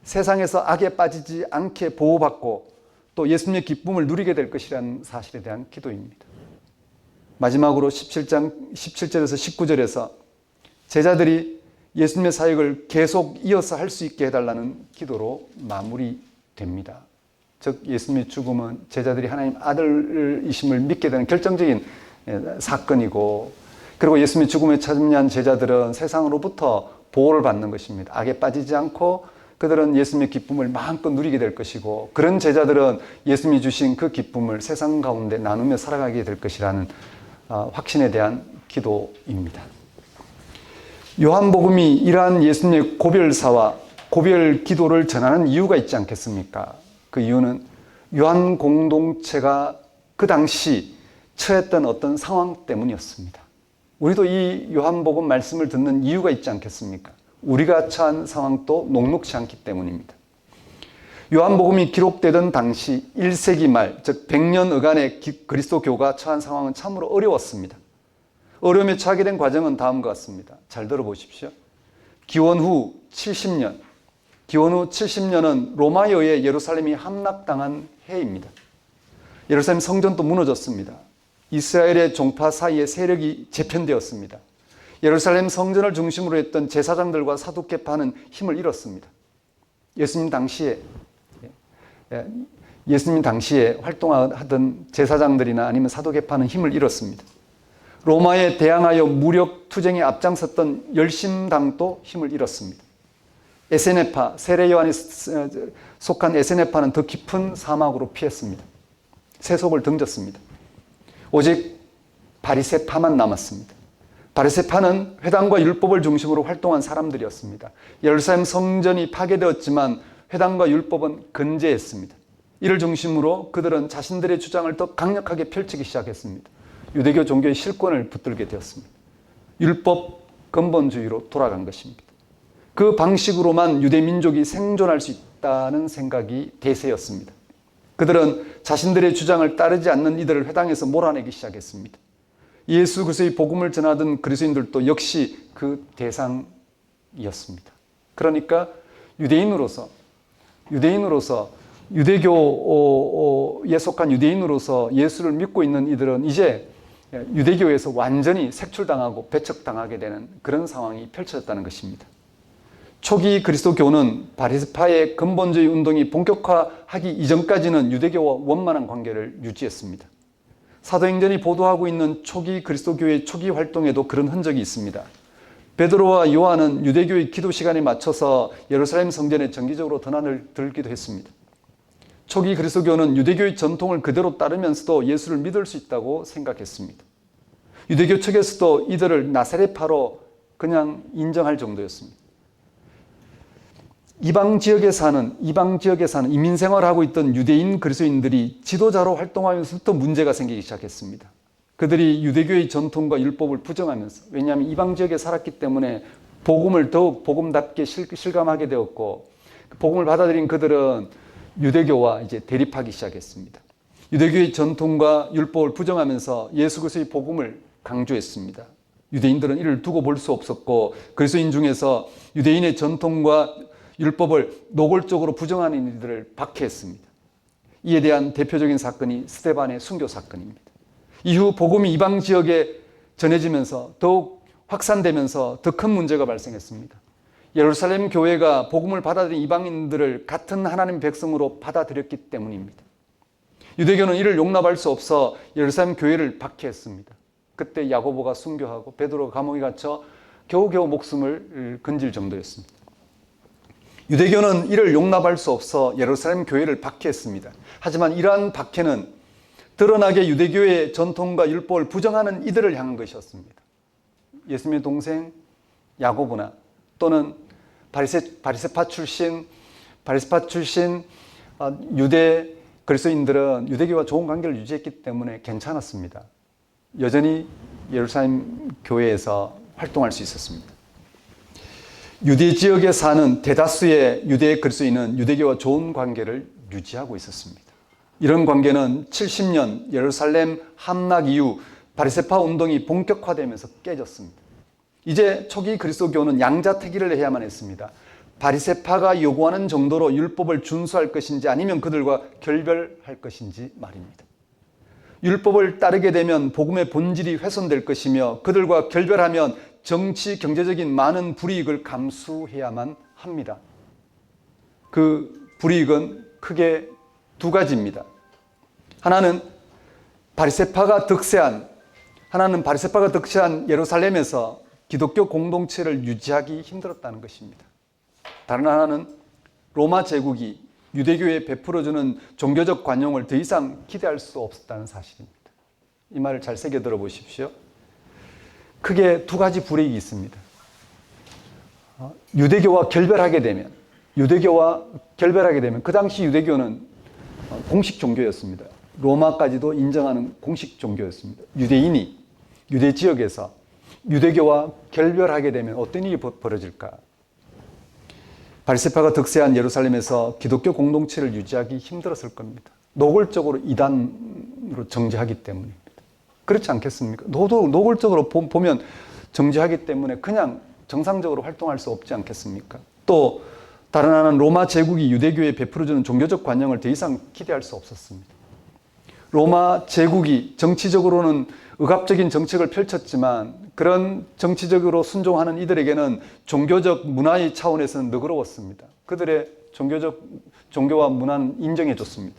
세상에서 악에 빠지지 않게 보호받고 또 예수님의 기쁨을 누리게 될 것이라는 사실에 대한 기도입니다. 마지막으로 17절에서 19절에서 제자들이 예수님의 사역을 계속 이어서 할 수 있게 해달라는 기도로 마무리됩니다. 즉 예수님의 죽음은 제자들이 하나님 아들이심을 믿게 되는 결정적인 사건이고, 그리고 예수님의 죽음에 참여한 제자들은 세상으로부터 보호를 받는 것입니다. 악에 빠지지 않고 그들은 예수님의 기쁨을 마음껏 누리게 될 것이고, 그런 제자들은 예수님이 주신 그 기쁨을 세상 가운데 나누며 살아가게 될 것이라는 확신에 대한 기도입니다. 요한복음이 이러한 예수님의 고별사와 고별 기도를 전하는 이유가 있지 않겠습니까? 그 이유는 요한 공동체가 그 당시 처했던 어떤 상황 때문이었습니다. 우리도 이 요한복음 말씀을 듣는 이유가 있지 않겠습니까? 우리가 처한 상황도 녹록지 않기 때문입니다. 요한복음이 기록되던 당시 1세기 말, 즉 100년 어간의 그리스도교가 처한 상황은 참으로 어려웠습니다. 어려움에 처하게 된 과정은 다음과 같습니다. 잘 들어보십시오. 기원 후 70년은 로마에 의해 예루살렘이 함락당한 해입니다. 예루살렘 성전도 무너졌습니다. 이스라엘의 종파 사이에 세력이 재편되었습니다. 예루살렘 성전을 중심으로 했던 제사장들과 사두개파는 힘을 잃었습니다. 예수님 당시에 활동하던 제사장들이나 아니면 사두개파는 힘을 잃었습니다. 로마에 대항하여 무력 투쟁에 앞장섰던 열심당도 힘을 잃었습니다. 에세네파, 세례 요한이 속한 에세네파는 더 깊은 사막으로 피했습니다. 세속을 등졌습니다. 오직 바리새파만 남았습니다. 바리새파는 회당과 율법을 중심으로 활동한 사람들이었습니다. 예루살렘 성전이 파괴되었지만 회당과 율법은 건재했습니다. 이를 중심으로 그들은 자신들의 주장을 더 강력하게 펼치기 시작했습니다. 유대교 종교의 실권을 붙들게 되었습니다. 율법 근본주의로 돌아간 것입니다. 그 방식으로만 유대 민족이 생존할 수 있다는 생각이 대세였습니다. 그들은 자신들의 주장을 따르지 않는 이들을 회당에서 몰아내기 시작했습니다. 예수 그리스도의 복음을 전하던 그리스도인들도 역시 그 대상이었습니다. 그러니까 유대교에 속한 유대인으로서 예수를 믿고 있는 이들은 이제 유대교에서 완전히 색출당하고 배척당하게 되는 그런 상황이 펼쳐졌다는 것입니다. 초기 그리스도교는 바리새파의 근본주의 운동이 본격화하기 이전까지는 유대교와 원만한 관계를 유지했습니다. 사도행전이 보도하고 있는 초기 그리스도교의 초기 활동에도 그런 흔적이 있습니다. 베드로와 요한은 유대교의 기도 시간에 맞춰서 예루살렘 성전에 정기적으로 전환을 들기도 했습니다. 초기 그리스도교는 유대교의 전통을 그대로 따르면서도 예수를 믿을 수 있다고 생각했습니다. 유대교 측에서도 이들을 나사렛파로 그냥 인정할 정도였습니다. 이방 지역에 사는 이민 생활을 하고 있던 유대인 그리스도인들이 지도자로 활동하면서부터 문제가 생기기 시작했습니다. 그들이 유대교의 전통과 율법을 부정하면서, 왜냐하면 이방 지역에 살았기 때문에 복음을 더욱 복음답게 실감하게 되었고, 복음을 받아들인 그들은 유대교와 이제 대립하기 시작했습니다. 유대교의 전통과 율법을 부정하면서 예수 그리스도의 복음을 강조했습니다. 유대인들은 이를 두고 볼 수 없었고, 그리스도인 중에서 유대인의 전통과 율법을 노골적으로 부정하는 이들을 박해했습니다. 이에 대한 대표적인 사건이 스데반의 순교 사건입니다. 이후 복음이 이방 지역에 전해지면서 더욱 확산되면서 더 큰 문제가 발생했습니다. 예루살렘 교회가 복음을 받아들인 이방인들을 같은 하나님 백성으로 받아들였기 때문입니다. 유대교는 이를 용납할 수 없어 예루살렘 교회를 박해했습니다. 그때 야고보가 순교하고 베드로가 감옥에 갇혀 겨우겨우 목숨을 건질 정도였습니다. 유대교는 이를 용납할 수 없어 예루살렘 교회를 박해했습니다. 하지만 이러한 박해는 드러나게 유대교의 전통과 율법을 부정하는 이들을 향한 것이었습니다. 예수님의 동생 야고보나 또는 바리새파 출신 유대 그리스도인들은 유대교와 좋은 관계를 유지했기 때문에 괜찮았습니다. 여전히 예루살렘 교회에서 활동할 수 있었습니다. 유대 지역에 사는 대다수의 유대 그리스도인은 유대교와 좋은 관계를 유지하고 있었습니다. 이런 관계는 70년 예루살렘 함락 이후 바리새파 운동이 본격화되면서 깨졌습니다. 이제 초기 그리스도교는 양자택일을 해야만 했습니다. 바리새파가 요구하는 정도로 율법을 준수할 것인지 아니면 그들과 결별할 것인지 말입니다. 율법을 따르게 되면 복음의 본질이 훼손될 것이며 그들과 결별하면 정치, 경제적인 많은 불이익을 감수해야만 합니다. 그 불이익은 크게 두 가지입니다. 하나는 바리새파가 득세한 예루살렘에서 기독교 공동체를 유지하기 힘들었다는 것입니다. 다른 하나는 로마 제국이 유대교에 베풀어주는 종교적 관용을 더 이상 기대할 수 없었다는 사실입니다. 이 말을 잘 새겨 들어보십시오. 크게 두 가지 불이익이 있습니다. 유대교와 결별하게 되면 그 당시 유대교는 공식 종교였습니다. 로마까지도 인정하는 공식 종교였습니다. 유대인이 유대 지역에서 유대교와 결별하게 되면 어떤 일이 벌어질까? 바리새파가 득세한 예루살렘에서 기독교 공동체를 유지하기 힘들었을 겁니다. 노골적으로 이단으로 정죄하기 때문입니다. 그렇지 않겠습니까? 노골적으로 보면 정죄하기 때문에 그냥 정상적으로 활동할 수 없지 않겠습니까? 또 다른 하나는 로마 제국이 유대교에 베풀어주는 종교적 관용을 더 이상 기대할 수 없었습니다. 로마 제국이 정치적으로는 억압적인 정책을 펼쳤지만 그런 정치적으로 순종하는 이들에게는 종교적 문화의 차원에서는 너그러웠습니다. 그들의 종교와 문화는 인정해 줬습니다.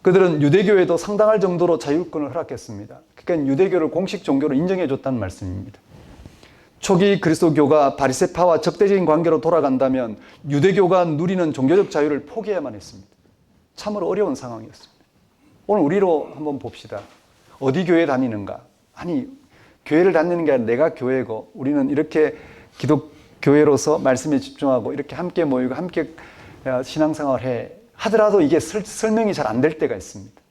그들은 유대교에도 상당할 정도로 자율권을 허락했습니다. 그러니까 유대교를 공식 종교로 인정해 줬다는 말씀입니다. 초기 그리스도교가 바리새파와 적대적인 관계로 돌아간다면 유대교가 누리는 종교적 자유를 포기해야만 했습니다. 참으로 어려운 상황이었습니다. 오늘 우리로 한번 봅시다. 어디 교회 다니는가? 아니, 교회를 다니는 게 아니라 내가 교회고 우리는 이렇게 기독교회로서 말씀에 집중하고 이렇게 함께 모이고 함께 신앙생활을 해 하더라도 이게 설명이 잘 안 될 때가 있습니다.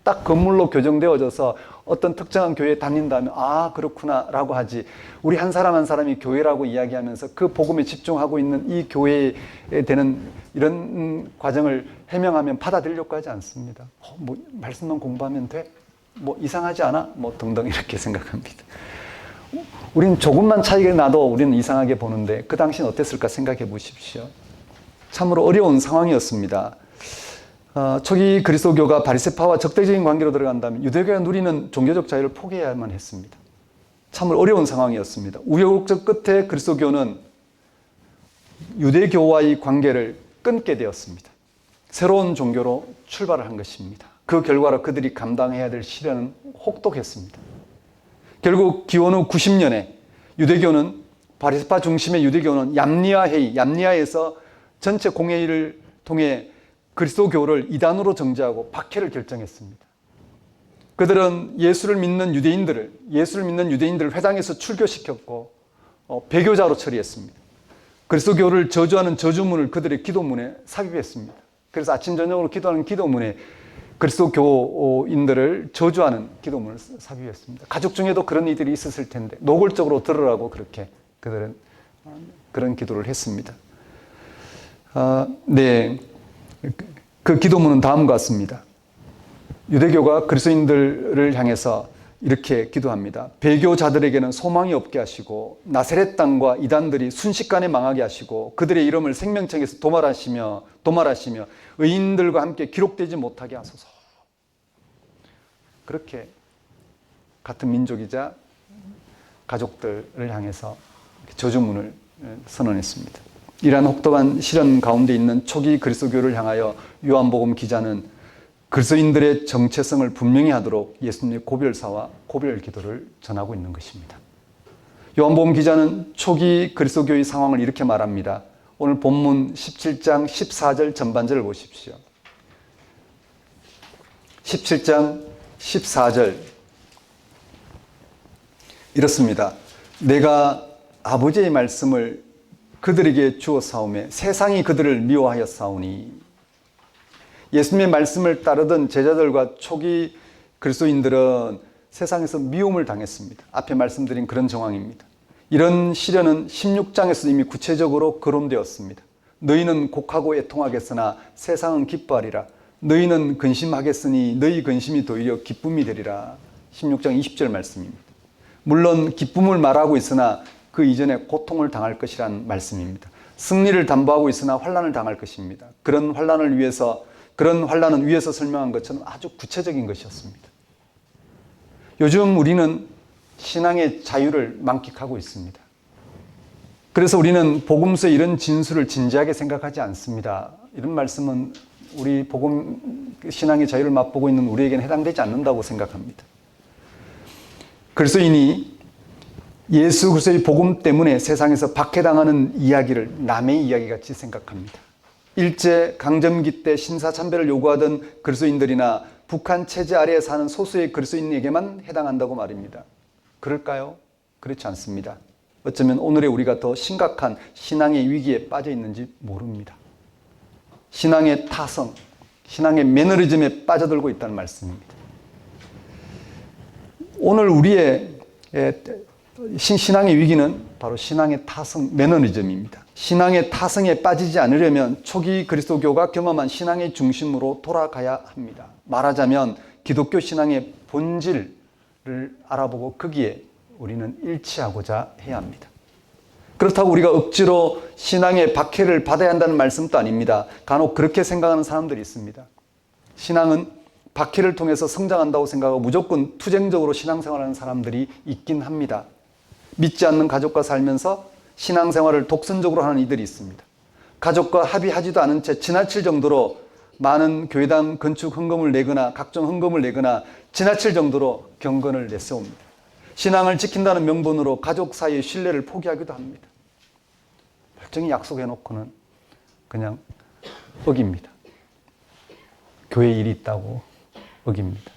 딱 건물로 교정되어져서 어떤 특정한 교회에 다닌다면 아 그렇구나 라고 하지, 우리 한 사람 한 사람이 교회라고 이야기하면서 그 복음에 집중하고 있는 이 교회에 되는 이런 과정을 해명하면 받아들이려고 하지 않습니다. 뭐 말씀만 공부하면 돼? 뭐 이상하지 않아? 뭐 등등 이렇게 생각합니다. 우리는 조금만 차이가 나도 우리는 이상하게 보는데 그 당시는 어땠을까 생각해 보십시오. 참으로 어려운 상황이었습니다. 초기 그리스도교가 바리새파와 적대적인 관계로 들어간다면 유대교가 누리는 종교적 자유를 포기해야만 했습니다. 참으로 어려운 상황이었습니다. 우여곡절 끝에 그리스도교는 유대교와의 관계를 끊게 되었습니다. 새로운 종교로 출발을 한 것입니다. 그 결과로 그들이 감당해야 될 시련은 혹독했습니다. 결국 기원 후 90년에 유대교는 바리새파 중심의 유대교는 얌니아에서 전체 공회의를 통해 그리스도교를 이단으로 정죄하고 박해를 결정했습니다. 그들은 예수를 믿는 유대인들을 회당에서 출교시켰고 배교자로 처리했습니다. 그리스도교를 저주하는 저주문을 그들의 기도문에 삽입했습니다. 그래서 아침 저녁으로 기도하는 기도문에 그리스도교인들을 저주하는 기도문을 삽입했습니다. 가족 중에도 그런 이들이 있었을 텐데 노골적으로 들으라고 그렇게 그들은 그런 기도를 했습니다. 네, 그 기도문은 다음과 같습니다. 유대교가 그리스도인들을 향해서 이렇게 기도합니다. 배교자들에게는 소망이 없게 하시고 나사렛 땅과 이단들이 순식간에 망하게 하시고 그들의 이름을 생명책에서 도말하시며 의인들과 함께 기록되지 못하게 하소서. 그렇게 같은 민족이자 가족들을 향해서 저주문을 선언했습니다. 이러한 혹독한 시련 가운데 있는 초기 그리스도교를 향하여 요한복음 기자는 그리스도인들의 정체성을 분명히 하도록 예수님의 고별사와 고별 기도를 전하고 있는 것입니다. 요한복음 기자는 초기 그리스도교의 상황을 이렇게 말합니다. 오늘 본문 17장 14절 전반절을 보십시오. 17장 14절 이렇습니다. 내가 아버지의 말씀을 그들에게 주었사오매 세상이 그들을 미워하였사오니. 예수님의 말씀을 따르던 제자들과 초기 그리스도인들은 세상에서 미움을 당했습니다. 앞에 말씀드린 그런 정황입니다. 이런 시련은 16장에서 이미 구체적으로 거론되었습니다. 너희는 곡하고 애통하겠으나 세상은 기뻐하리라. 너희는 근심하겠으니 너희 근심이 도리어 기쁨이 되리라. 16장 20절 말씀입니다. 물론 기쁨을 말하고 있으나 그 이전에 고통을 당할 것이란 말씀입니다. 승리를 담보하고 있으나 환난을 당할 것입니다. 그런 환난은 위에서 설명한 것처럼 아주 구체적인 것이었습니다. 요즘 우리는 신앙의 자유를 만끽하고 있습니다. 그래서 우리는 복음서의 이런 진술을 진지하게 생각하지 않습니다. 이런 말씀은 우리 복음 신앙의 자유를 맛보고 있는 우리에게는 해당되지 않는다고 생각합니다. 그리스도인이 예수 그리스도의 복음 때문에 세상에서 박해당하는 이야기를 남의 이야기같이 생각합니다. 일제 강점기 때 신사참배를 요구하던 그리스도인들이나 북한 체제 아래에 사는 소수의 그리스도인에게만 해당한다고 말입니다. 그럴까요? 그렇지 않습니다. 어쩌면 오늘의 우리가 더 심각한 신앙의 위기에 빠져 있는지 모릅니다. 신앙의 타성, 신앙의 매너리즘에 빠져들고 있다는 말씀입니다. 오늘 우리의 신앙의 위기는 바로 신앙의 타성, 매너리즘입니다. 신앙의 타성에 빠지지 않으려면 초기 그리스도교가 경험한 신앙의 중심으로 돌아가야 합니다. 말하자면 기독교 신앙의 본질을 알아보고 거기에 우리는 일치하고자 해야 합니다. 그렇다고 우리가 억지로 신앙의 박해를 받아야 한다는 말씀도 아닙니다. 간혹 그렇게 생각하는 사람들이 있습니다. 신앙은 박해를 통해서 성장한다고 생각하고 무조건 투쟁적으로 신앙생활하는 사람들이 있긴 합니다. 믿지 않는 가족과 살면서 신앙생활을 독선적으로 하는 이들이 있습니다. 가족과 합의하지도 않은 채 지나칠 정도로 많은 교회당 건축 헌금을 내거나 각종 헌금을 내거나 지나칠 정도로 경건을 내세웁니다. 신앙을 지킨다는 명분으로 가족 사이의 신뢰를 포기하기도 합니다. 멀쩡히 약속해놓고는 그냥 어깁니다. 교회 일이 있다고 어깁니다.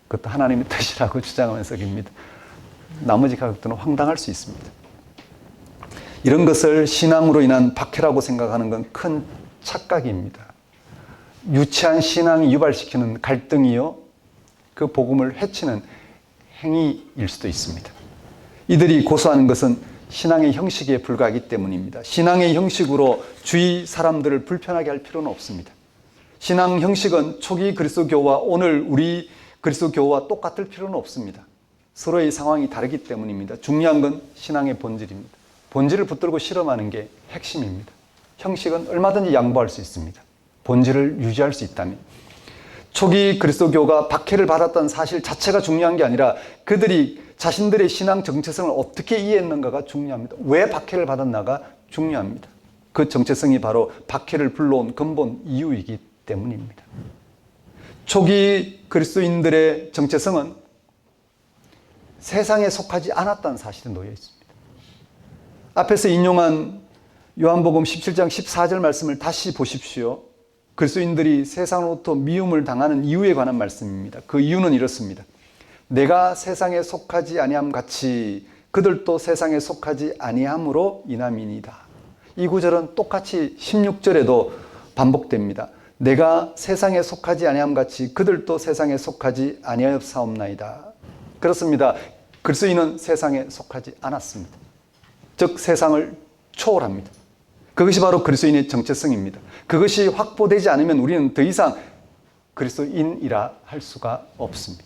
그것도 하나님의 뜻이라고 주장하면서 어깁니다. 나머지 가족들은 황당할 수 있습니다. 이런 것을 신앙으로 인한 박해라고 생각하는 건 큰 착각입니다. 유치한 신앙이 유발시키는 갈등이요, 그 복음을 해치는 행위일 수도 있습니다. 이들이 고소하는 것은 신앙의 형식에 불과하기 때문입니다. 신앙의 형식으로 주위 사람들을 불편하게 할 필요는 없습니다. 신앙 형식은 초기 그리스도교와 오늘 우리 그리스도교와 똑같을 필요는 없습니다. 서로의 상황이 다르기 때문입니다. 중요한 건 신앙의 본질입니다. 본질을 붙들고 실험하는 게 핵심입니다. 형식은 얼마든지 양보할 수 있습니다. 본질을 유지할 수 있다면. 초기 그리스도교가 박해를 받았다는 사실 자체가 중요한 게 아니라 그들이 자신들의 신앙 정체성을 어떻게 이해했는가가 중요합니다. 왜 박해를 받았나가 중요합니다. 그 정체성이 바로 박해를 불러온 근본 이유이기 때문입니다. 초기 그리스도인들의 정체성은 세상에 속하지 않았다는 사실에 놓여 있습니다. 앞에서 인용한 요한복음 17장 14절 말씀을 다시 보십시오. 그리스도인들이 세상으로부터 미움을 당하는 이유에 관한 말씀입니다. 그 이유는 이렇습니다. 내가 세상에 속하지 아니함 같이 그들도 세상에 속하지 아니함으로 인함이니이다. 이 구절은 똑같이 16절에도 반복됩니다. 내가 세상에 속하지 아니함 같이 그들도 세상에 속하지 아니하였사옵나이다. 그렇습니다. 그리스도인은 세상에 속하지 않았습니다. 즉 세상을 초월합니다. 그것이 바로 그리스도인의 정체성입니다. 그것이 확보되지 않으면 우리는 더 이상 그리스도인이라 할 수가 없습니다.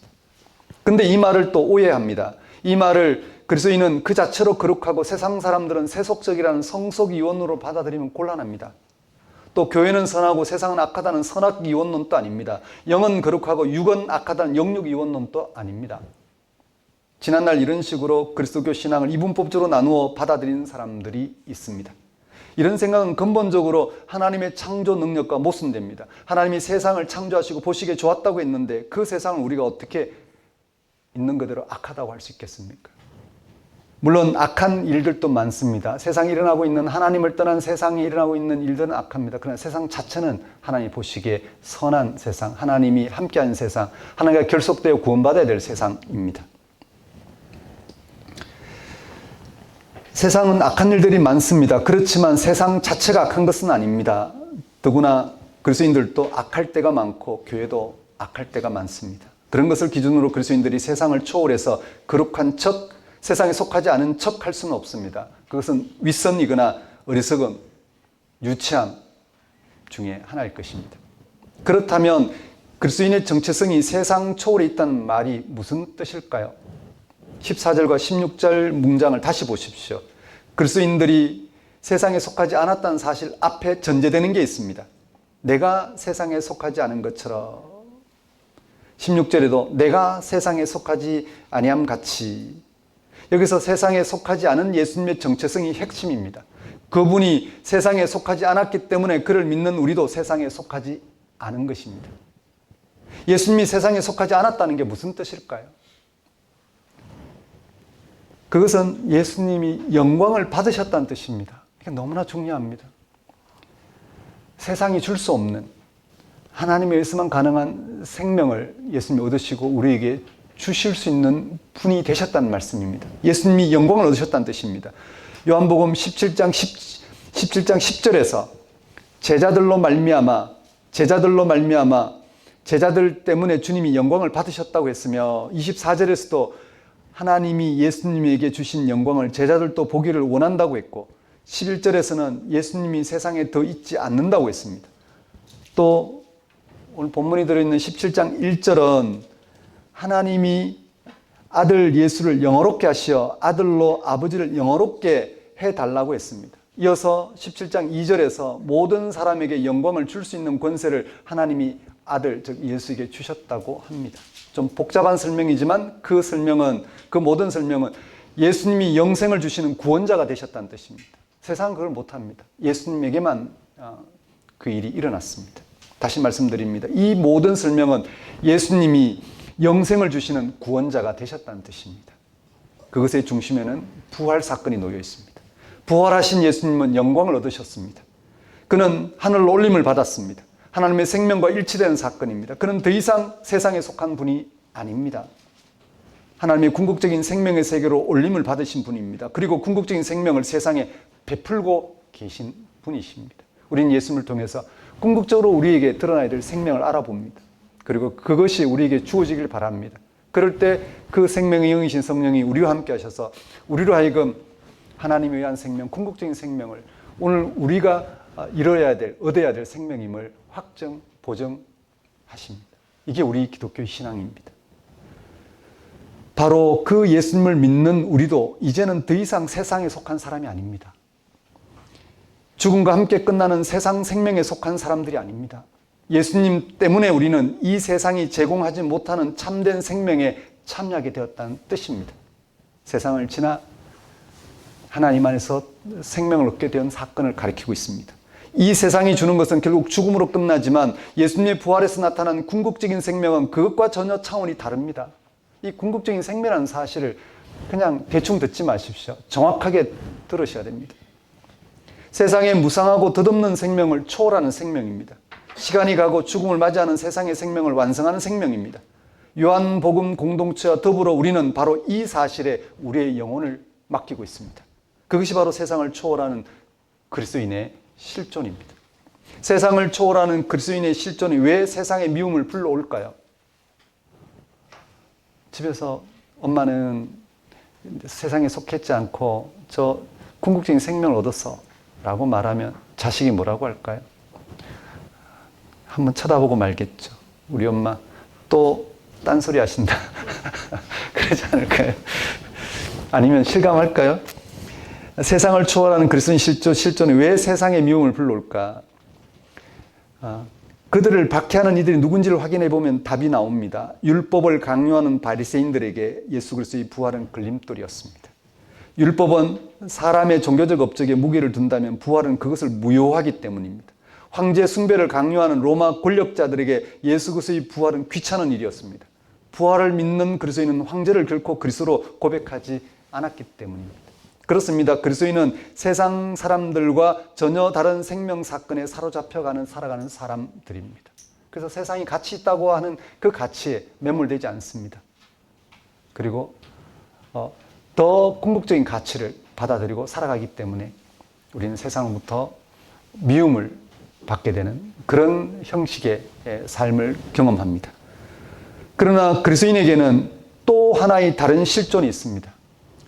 근데 이 말을 또 오해합니다. 이 말을 그리스도인은 그 자체로 거룩하고 세상 사람들은 세속적이라는 성속 이원으로 받아들이면 곤란합니다. 또 교회는 선하고 세상은 악하다는 선악 이원론도 아닙니다. 영은 거룩하고 육은 악하다는 영육 이원론도 아닙니다. 지난날 이런 식으로 그리스도교 신앙을 이분법적으로 나누어 받아들이는 사람들이 있습니다. 이런 생각은 근본적으로 하나님의 창조 능력과 모순됩니다. 하나님이 세상을 창조하시고 보시기에 좋았다고 했는데 그 세상을 우리가 어떻게 있는 그대로 악하다고 할 수 있겠습니까? 물론 악한 일들도 많습니다. 세상에 일어나고 있는 하나님을 떠난 세상에 일어나고 있는 일들은 악합니다. 그러나 세상 자체는 하나님이 보시기에 선한 세상, 하나님이 함께하는 세상, 하나님과 결속되어 구원받아야 될 세상입니다. 세상은 악한 일들이 많습니다. 그렇지만 세상 자체가 악한 것은 아닙니다. 더구나 그리스도인들도 악할 때가 많고 교회도 악할 때가 많습니다. 그런 것을 기준으로 그리스도인들이 세상을 초월해서 거룩한 척, 세상에 속하지 않은 척 할 수는 없습니다. 그것은 윗선이거나 어리석음, 유치함 중에 하나일 것입니다. 그렇다면 그리스도인의 정체성이 세상 초월에 있다는 말이 무슨 뜻일까요? 14절과 16절 문장을 다시 보십시오. 그리스도인들이 세상에 속하지 않았다는 사실 앞에 전제되는 게 있습니다. 내가 세상에 속하지 않은 것처럼 16절에도 내가 세상에 속하지 아니함 같이 여기서 세상에 속하지 않은 예수님의 정체성이 핵심입니다. 그분이 세상에 속하지 않았기 때문에 그를 믿는 우리도 세상에 속하지 않은 것입니다. 예수님이 세상에 속하지 않았다는 게 무슨 뜻일까요? 그것은 예수님이 영광을 받으셨다는 뜻입니다. 이게 너무나 중요합니다. 세상이 줄 수 없는 하나님에 의해서만 가능한 생명을 예수님이 얻으시고 우리에게 주실 수 있는 분이 되셨다는 말씀입니다. 예수님이 영광을 얻으셨다는 뜻입니다. 요한복음 17장 10절에서 제자들로 말미암아 제자들 때문에 주님이 영광을 받으셨다고 했으며 24절에서도 하나님이 예수님에게 주신 영광을 제자들도 보기를 원한다고 했고 11절에서는 예수님이 세상에 더 있지 않는다고 했습니다. 또 오늘 본문이 들어있는 17장 1절은 하나님이 아들 예수를 영화롭게 하시어 아들로 아버지를 영화롭게 해달라고 했습니다. 이어서 17장 2절에서 모든 사람에게 영광을 줄 수 있는 권세를 하나님이 아들, 즉 예수에게 주셨다고 합니다. 좀 복잡한 설명이지만 그 모든 설명은 예수님이 영생을 주시는 구원자가 되셨다는 뜻입니다. 세상은 그걸 못합니다. 예수님에게만 그 일이 일어났습니다. 다시 말씀드립니다. 이 모든 설명은 예수님이 영생을 주시는 구원자가 되셨다는 뜻입니다. 그것의 중심에는 부활 사건이 놓여 있습니다. 부활하신 예수님은 영광을 얻으셨습니다. 그는 하늘로 올림을 받았습니다. 하나님의 생명과 일치되는 사건입니다. 그는 더 이상 세상에 속한 분이 아닙니다. 하나님의 궁극적인 생명의 세계로 올림을 받으신 분입니다. 그리고 궁극적인 생명을 세상에 베풀고 계신 분이십니다. 우리는 예수님을 통해서 궁극적으로 우리에게 드러나야 될 생명을 알아봅니다. 그리고 그것이 우리에게 주어지길 바랍니다. 그럴 때 그 생명의 영이신 성령이 우리와 함께 하셔서 우리로 하여금 하나님에 의한 생명, 궁극적인 생명을 오늘 우리가 얻어야 될 생명임을 확정, 보정하십니다. 이게 우리 기독교의 신앙입니다. 바로 그 예수님을 믿는 우리도 이제는 더 이상 세상에 속한 사람이 아닙니다. 죽음과 함께 끝나는 세상 생명에 속한 사람들이 아닙니다. 예수님 때문에 우리는 이 세상이 제공하지 못하는 참된 생명에 참여하게 되었다는 뜻입니다. 세상을 지나 하나님 안에서 생명을 얻게 된 사건을 가리키고 있습니다. 이 세상이 주는 것은 결국 죽음으로 끝나지만 예수님의 부활에서 나타난 궁극적인 생명은 그것과 전혀 차원이 다릅니다. 이 궁극적인 생명이라는 사실을 그냥 대충 듣지 마십시오. 정확하게 들으셔야 됩니다. 세상의 무상하고 덧없는 생명을 초월하는 생명입니다. 시간이 가고 죽음을 맞이하는 세상의 생명을 완성하는 생명입니다. 요한복음 공동체와 더불어 우리는 바로 이 사실에 우리의 영혼을 맡기고 있습니다. 그것이 바로 세상을 초월하는 그리스도인의 실존입니다. 세상을 초월하는 그리스도인의 실존이 왜 세상의 미움을 불러올까요? 집에서 엄마는 세상에 속했지 않고 저 궁극적인 생명을 얻었어 라고 말하면 자식이 뭐라고 할까요? 한번 쳐다보고 말겠죠. 우리 엄마 또 딴소리 하신다. 그러지 않을까요? 아니면 실감할까요? 세상을 초월하는 그리스도인 실존이 왜 세상의 미움을 불러올까? 그들을 박해하는 이들이 누군지를 확인해 보면 답이 나옵니다. 율법을 강요하는 바리새인들에게 예수 그리스도의 부활은 걸림돌이었습니다. 율법은 사람의 종교적 업적에 무게를 둔다면 부활은 그것을 무효하기 때문입니다. 황제 숭배를 강요하는 로마 권력자들에게 예수 그리스도의 부활은 귀찮은 일이었습니다. 부활을 믿는 그리스도인은 황제를 결코 그리스도로 고백하지 않았기 때문입니다. 그렇습니다. 그리스도인은 세상 사람들과 전혀 다른 생명 사건에 사로잡혀가는 살아가는 사람들입니다. 그래서 세상이 가치 있다고 하는 그 가치에 매몰되지 않습니다. 그리고 더 궁극적인 가치를 받아들이고 살아가기 때문에 우리는 세상으로부터 미움을 받게 되는 그런 형식의 삶을 경험합니다. 그러나 그리스도인에게는 또 하나의 다른 실존이 있습니다.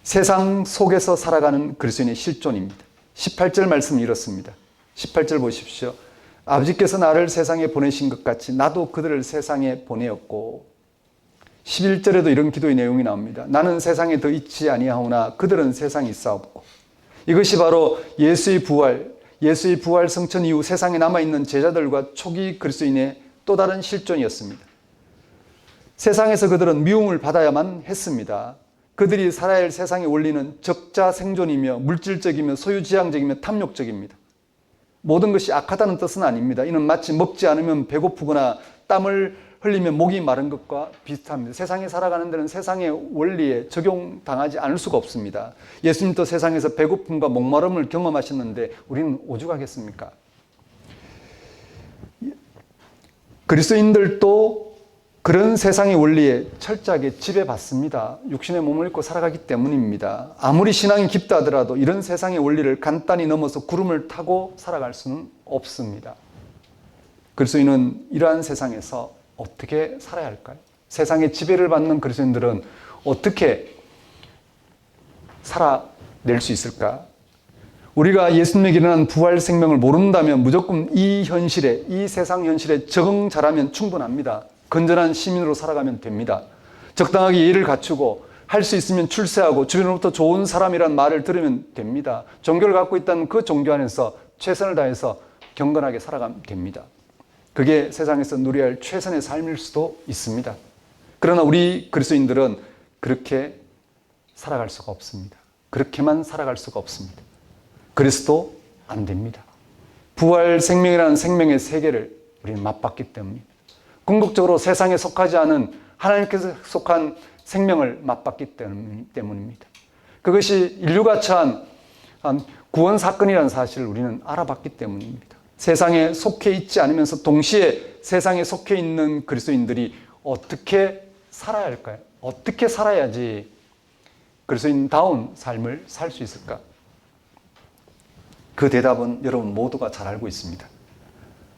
세상 속에서 살아가는 그리스도인의 실존입니다. 18절 말씀이 이렇습니다. 18절 보십시오. 아버지께서 나를 세상에 보내신 것 같이 나도 그들을 세상에 보내었고 11절에도 이런 기도의 내용이 나옵니다. 나는 세상에 더 있지 아니하오나 그들은 세상에 있사옵고. 이것이 바로 예수의 부활 성천 이후 세상에 남아있는 제자들과 초기 그리스도인의 또 다른 실존이었습니다. 세상에서 그들은 미움을 받아야만 했습니다. 그들이 살아야 할 세상의 원리는 적자 생존이며 물질적이며 소유지향적이며 탐욕적입니다. 모든 것이 악하다는 뜻은 아닙니다. 이는 마치 먹지 않으면 배고프거나 땀을 흘리면 목이 마른 것과 비슷합니다. 세상에 살아가는 데는 세상의 원리에 적용당하지 않을 수가 없습니다. 예수님도 세상에서 배고픔과 목마름을 경험하셨는데 우리는 오죽하겠습니까? 그리스도인들도 그런 세상의 원리에 철저하게 지배받습니다. 육신의 몸을 입고 살아가기 때문입니다. 아무리 신앙이 깊다 하더라도 이런 세상의 원리를 간단히 넘어서 구름을 타고 살아갈 수는 없습니다. 그리스도인은 이러한 세상에서 어떻게 살아야 할까요? 세상의 지배를 받는 그리스도인들은 어떻게 살아낼 수 있을까? 우리가 예수님에게 일어난 부활 생명을 모른다면 무조건 이 세상 현실에 적응 잘하면 충분합니다. 건전한 시민으로 살아가면 됩니다. 적당하게 예의를 갖추고 할 수 있으면 출세하고 주변으로부터 좋은 사람이란 말을 들으면 됩니다. 종교를 갖고 있다는 그 종교 안에서 최선을 다해서 경건하게 살아가면 됩니다. 그게 세상에서 누려야 할 최선의 삶일 수도 있습니다. 그러나 우리 그리스도인들은 그렇게 살아갈 수가 없습니다. 그렇게만 살아갈 수가 없습니다. 그래서도 안 됩니다. 부활 생명이라는 생명의 세계를 우리는 맛봤기 때문입니다. 궁극적으로 세상에 속하지 않은 하나님께서 속한 생명을 맛봤기 때문입니다. 그것이 인류가 처한 구원 사건이라는 사실을 우리는 알아봤기 때문입니다. 세상에 속해 있지 않으면서 동시에 세상에 속해 있는 그리스도인들이 어떻게 살아야 할까요? 어떻게 살아야지 그리스도인다운 삶을 살 수 있을까? 그 대답은 여러분 모두가 잘 알고 있습니다.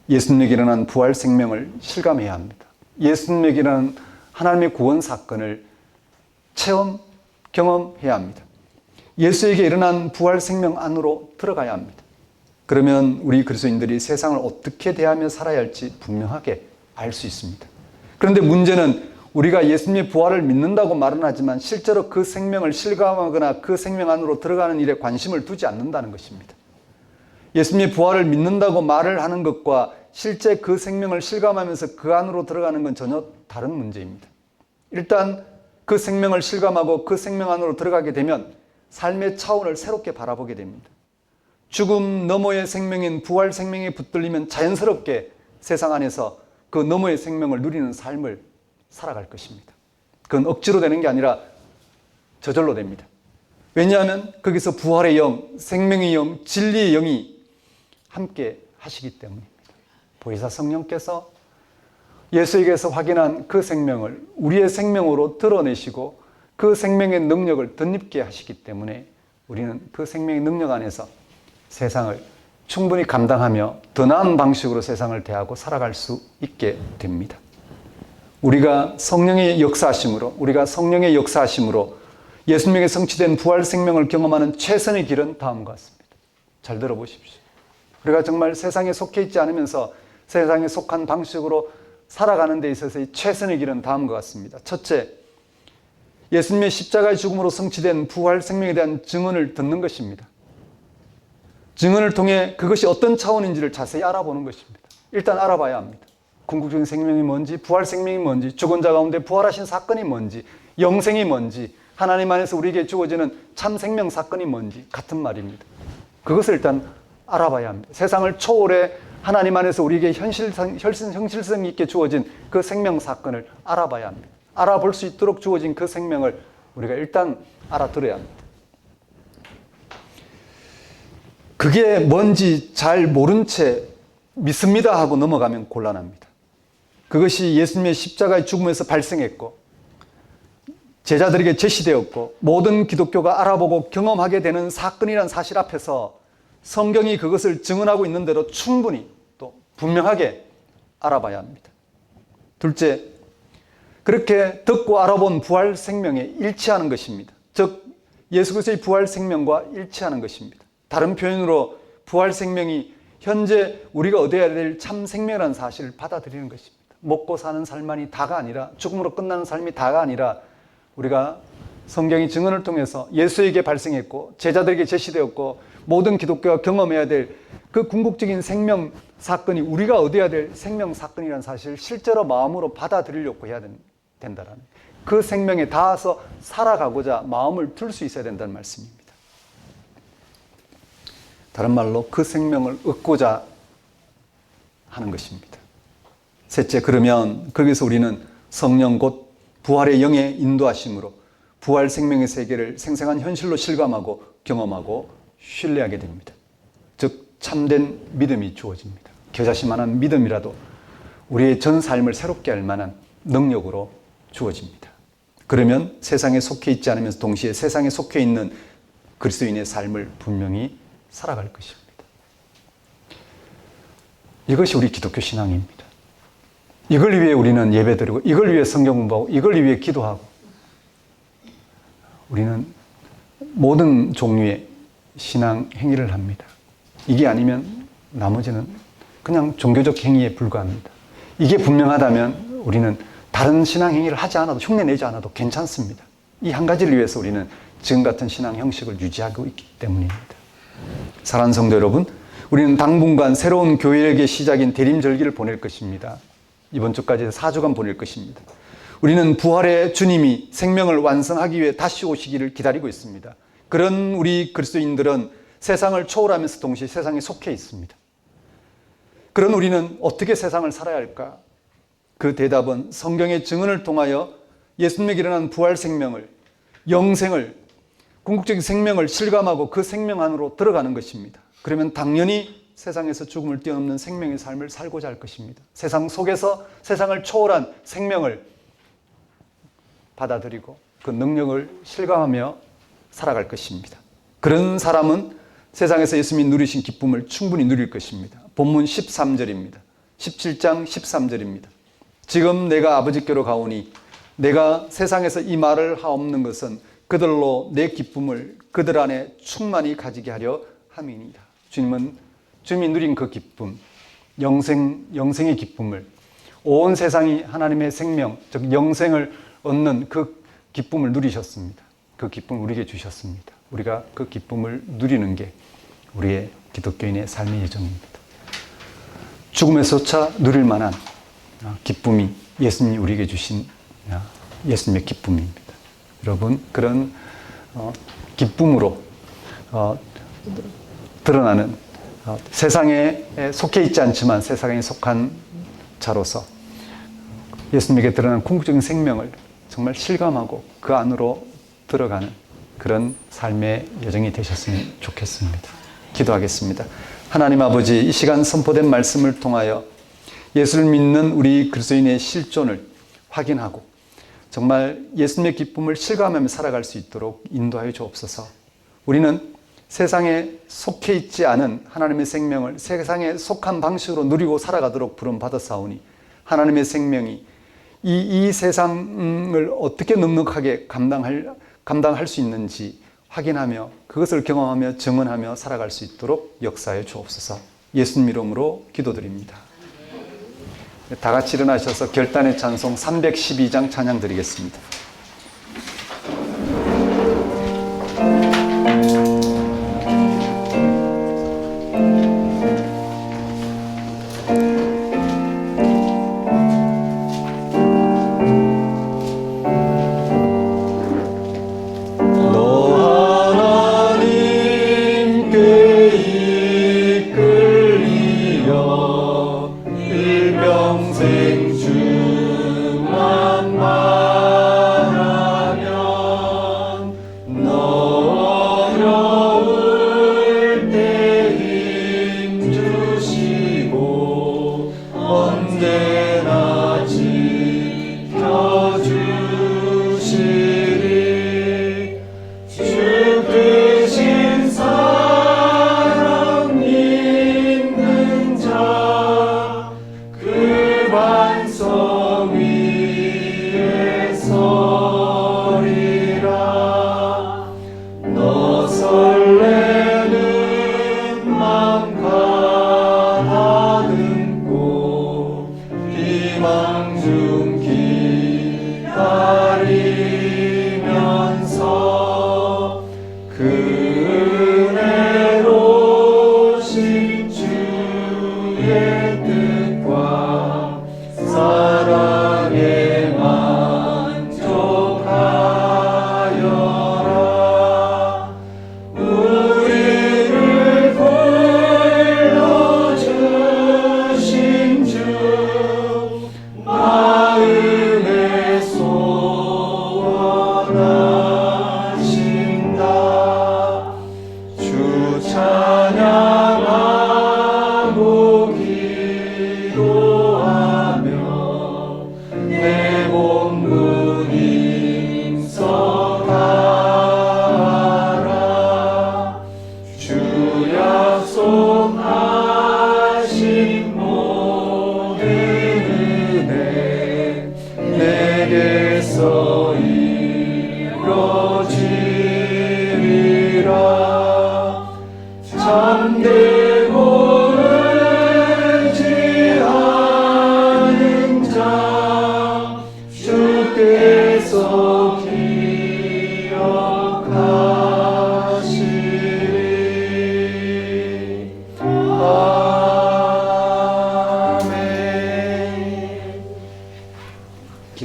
예수님에게 일어난 부활 생명을 실감해야 합니다. 예수님에게 일어난 하나님의 구원 사건을 경험해야 합니다. 예수에게 일어난 부활 생명 안으로 들어가야 합니다. 그러면 우리 그리스도인들이 세상을 어떻게 대하며 살아야 할지 분명하게 알 수 있습니다. 그런데 문제는 우리가 예수님의 부활을 믿는다고 말은 하지만 실제로 그 생명을 실감하거나 그 생명 안으로 들어가는 일에 관심을 두지 않는다는 것입니다. 예수님의 부활을 믿는다고 말을 하는 것과 실제 그 생명을 실감하면서 그 안으로 들어가는 건 전혀 다른 문제입니다. 일단 그 생명을 실감하고 그 생명 안으로 들어가게 되면 삶의 차원을 새롭게 바라보게 됩니다. 죽음 너머의 생명인 부활 생명에 붙들리면 자연스럽게 세상 안에서 그 너머의 생명을 누리는 삶을 살아갈 것입니다. 그건 억지로 되는 게 아니라 저절로 됩니다. 왜냐하면 거기서 부활의 영, 생명의 영, 진리의 영이 함께 하시기 때문입니다. 보혜사 성령께서 예수에게서 확인한 그 생명을 우리의 생명으로 드러내시고 그 생명의 능력을 덧입게 하시기 때문에 우리는 그 생명의 능력 안에서 세상을 충분히 감당하며 더 나은 방식으로 세상을 대하고 살아갈 수 있게 됩니다. 우리가 성령의 역사하심으로 예수님에게 성취된 부활 생명을 경험하는 최선의 길은 다음과 같습니다. 잘 들어보십시오. 우리가 정말 세상에 속해 있지 않으면서 세상에 속한 방식으로 살아가는 데 있어서의 최선의 길은 다음과 같습니다. 첫째, 예수님의 십자가의 죽음으로 성취된 부활 생명에 대한 증언을 듣는 것입니다. 증언을 통해 그것이 어떤 차원인지를 자세히 알아보는 것입니다. 일단 알아봐야 합니다. 궁극적인 생명이 뭔지, 부활 생명이 뭔지, 죽은 자 가운데 부활하신 사건이 뭔지, 영생이 뭔지, 하나님 안에서 우리에게 주어지는 참 생명 사건이 뭔지 같은 말입니다. 그것을 일단 알아봐야 합니다. 세상을 초월해 하나님 안에서 우리에게 현실성 있게 주어진 그 생명 사건을 알아봐야 합니다. 알아볼 수 있도록 주어진 그 생명을 우리가 일단 알아들어야 합니다. 그게 뭔지 잘 모른 채 믿습니다 하고 넘어가면 곤란합니다. 그것이 예수님의 십자가의 죽음에서 발생했고 제자들에게 제시되었고 모든 기독교가 알아보고 경험하게 되는 사건이라는 사실 앞에서 성경이 그것을 증언하고 있는 대로 충분히 또 분명하게 알아봐야 합니다. 둘째, 그렇게 듣고 알아본 부활 생명에 일치하는 것입니다. 즉 예수 그리스도의 부활 생명과 일치하는 것입니다. 다른 표현으로 부활 생명이 현재 우리가 얻어야 될 참 생명이라는 사실을 받아들이는 것입니다. 먹고 사는 삶만이 다가 아니라, 죽음으로 끝나는 삶이 다가 아니라 우리가 성경의 증언을 통해서 예수에게 발생했고 제자들에게 제시되었고 모든 기독교가 경험해야 될 그 궁극적인 생명 사건이 우리가 얻어야 될 생명 사건이라는 사실을 실제로 마음으로 받아들이려고 해야 된다는, 그 생명에 닿아서 살아가고자 마음을 둘 수 있어야 된다는 말씀입니다. 다른 말로 그 생명을 얻고자 하는 것입니다. 셋째, 그러면 거기서 우리는 성령 곧 부활의 영의 인도하심으로 부활 생명의 세계를 생생한 현실로 실감하고 경험하고 신뢰하게 됩니다. 즉 참된 믿음이 주어집니다. 겨자씨만한 믿음이라도 우리의 전 삶을 새롭게 할 만한 능력으로 주어집니다. 그러면 세상에 속해 있지 않으면서 동시에 세상에 속해 있는 그리스도인의 삶을 분명히 살아갈 것입니다. 이것이 우리 기독교 신앙입니다. 이걸 위해 우리는 예배드리고, 이걸 위해 성경 공부하고, 이걸 위해 기도하고, 우리는 모든 종류의 신앙 행위를 합니다. 이게 아니면 나머지는 그냥 종교적 행위에 불과합니다. 이게 분명하다면 우리는 다른 신앙 행위를 하지 않아도, 흉내내지 않아도 괜찮습니다. 이 한 가지를 위해서 우리는 지금 같은 신앙 형식을 유지하고 있기 때문입니다. 사랑하는 성도 여러분, 우리는 당분간 새로운 교회의 시작인 대림절기를 보낼 것입니다. 이번 주까지 4주간 보낼 것입니다. 우리는 부활의 주님이 생명을 완성하기 위해 다시 오시기를 기다리고 있습니다. 그런 우리 그리스도인들은 세상을 초월하면서 동시에 세상에 속해 있습니다. 그런 우리는 어떻게 세상을 살아야 할까? 그 대답은 성경의 증언을 통하여 예수님에게 일어난 부활 생명을, 영생을, 궁극적인 생명을 실감하고 그 생명 안으로 들어가는 것입니다. 그러면 당연히 세상에서 죽음을 뛰어넘는 생명의 삶을 살고자 할 것입니다. 세상 속에서 세상을 초월한 생명을 받아들이고 그 능력을 실감하며 살아갈 것입니다. 그런 사람은 세상에서 예수님이 누리신 기쁨을 충분히 누릴 것입니다. 본문 13절입니다. 17장 13절입니다. 지금 내가 아버지께로 가오니 내가 세상에서 이 말을 하옵는 것은 그들로 내 기쁨을 그들 안에 충만히 가지게 하려 함이니이다. 주님이 누린 그 기쁨, 영생의 기쁨을, 온 세상이 하나님의 생명, 즉 영생을 얻는 그 기쁨을 누리셨습니다. 그 기쁨을 우리에게 주셨습니다. 우리가 그 기쁨을 누리는 게 우리의 기독교인의 삶의 예정입니다. 죽음에서차 누릴 만한 기쁨이 예수님이 우리에게 주신 예수님의 기쁨입니다. 여러분, 그런 기쁨으로 드러나는 세상에 속해 있지 않지만 세상에 속한 자로서 예수님에게 드러나는 궁극적인 생명을 정말 실감하고 그 안으로 들어가는 그런 삶의 여정이 되셨으면 좋겠습니다. 기도하겠습니다. 하나님 아버지, 이 시간 선포된 말씀을 통하여 예수를 믿는 우리 그리스도인의 실존을 확인하고 정말 예수님의 기쁨을 실감하며 살아갈 수 있도록 인도하여 주옵소서. 우리는 세상에 속해 있지 않은 하나님의 생명을 세상에 속한 방식으로 누리고 살아가도록 부름받았사오니 하나님의 생명이 이 세상을 어떻게 넉넉하게 감당할 수 있는지 확인하며 그것을 경험하며 증언하며 살아갈 수 있도록 역사해 주옵소서. 예수님 이름으로 기도드립니다. 다 같이 일어나셔서 결단의 찬송 312장 찬양 드리겠습니다.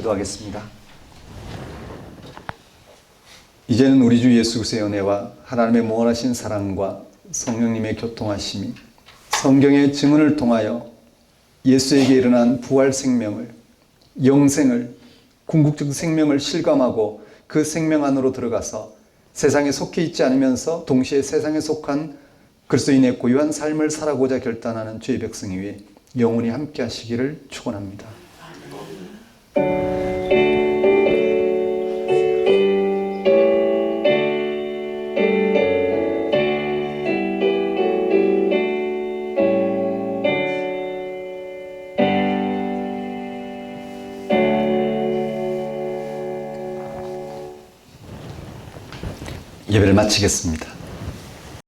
기도하겠습니다. 이제는 우리 주 예수 그리스도의 은혜와 하나님의 무한하신 사랑과 성령님의 교통하심이 성경의 증언을 통하여 예수에게 일어난 부활 생명을, 영생을, 궁극적 생명을 실감하고 그 생명 안으로 들어가서 세상에 속해 있지 않으면서 동시에 세상에 속한 그리스도인의 고유한 삶을 살아고자 결단하는 주의 백성이 위해 영원히 함께 하시기를 축원합니다. 예배를 마치겠습니다.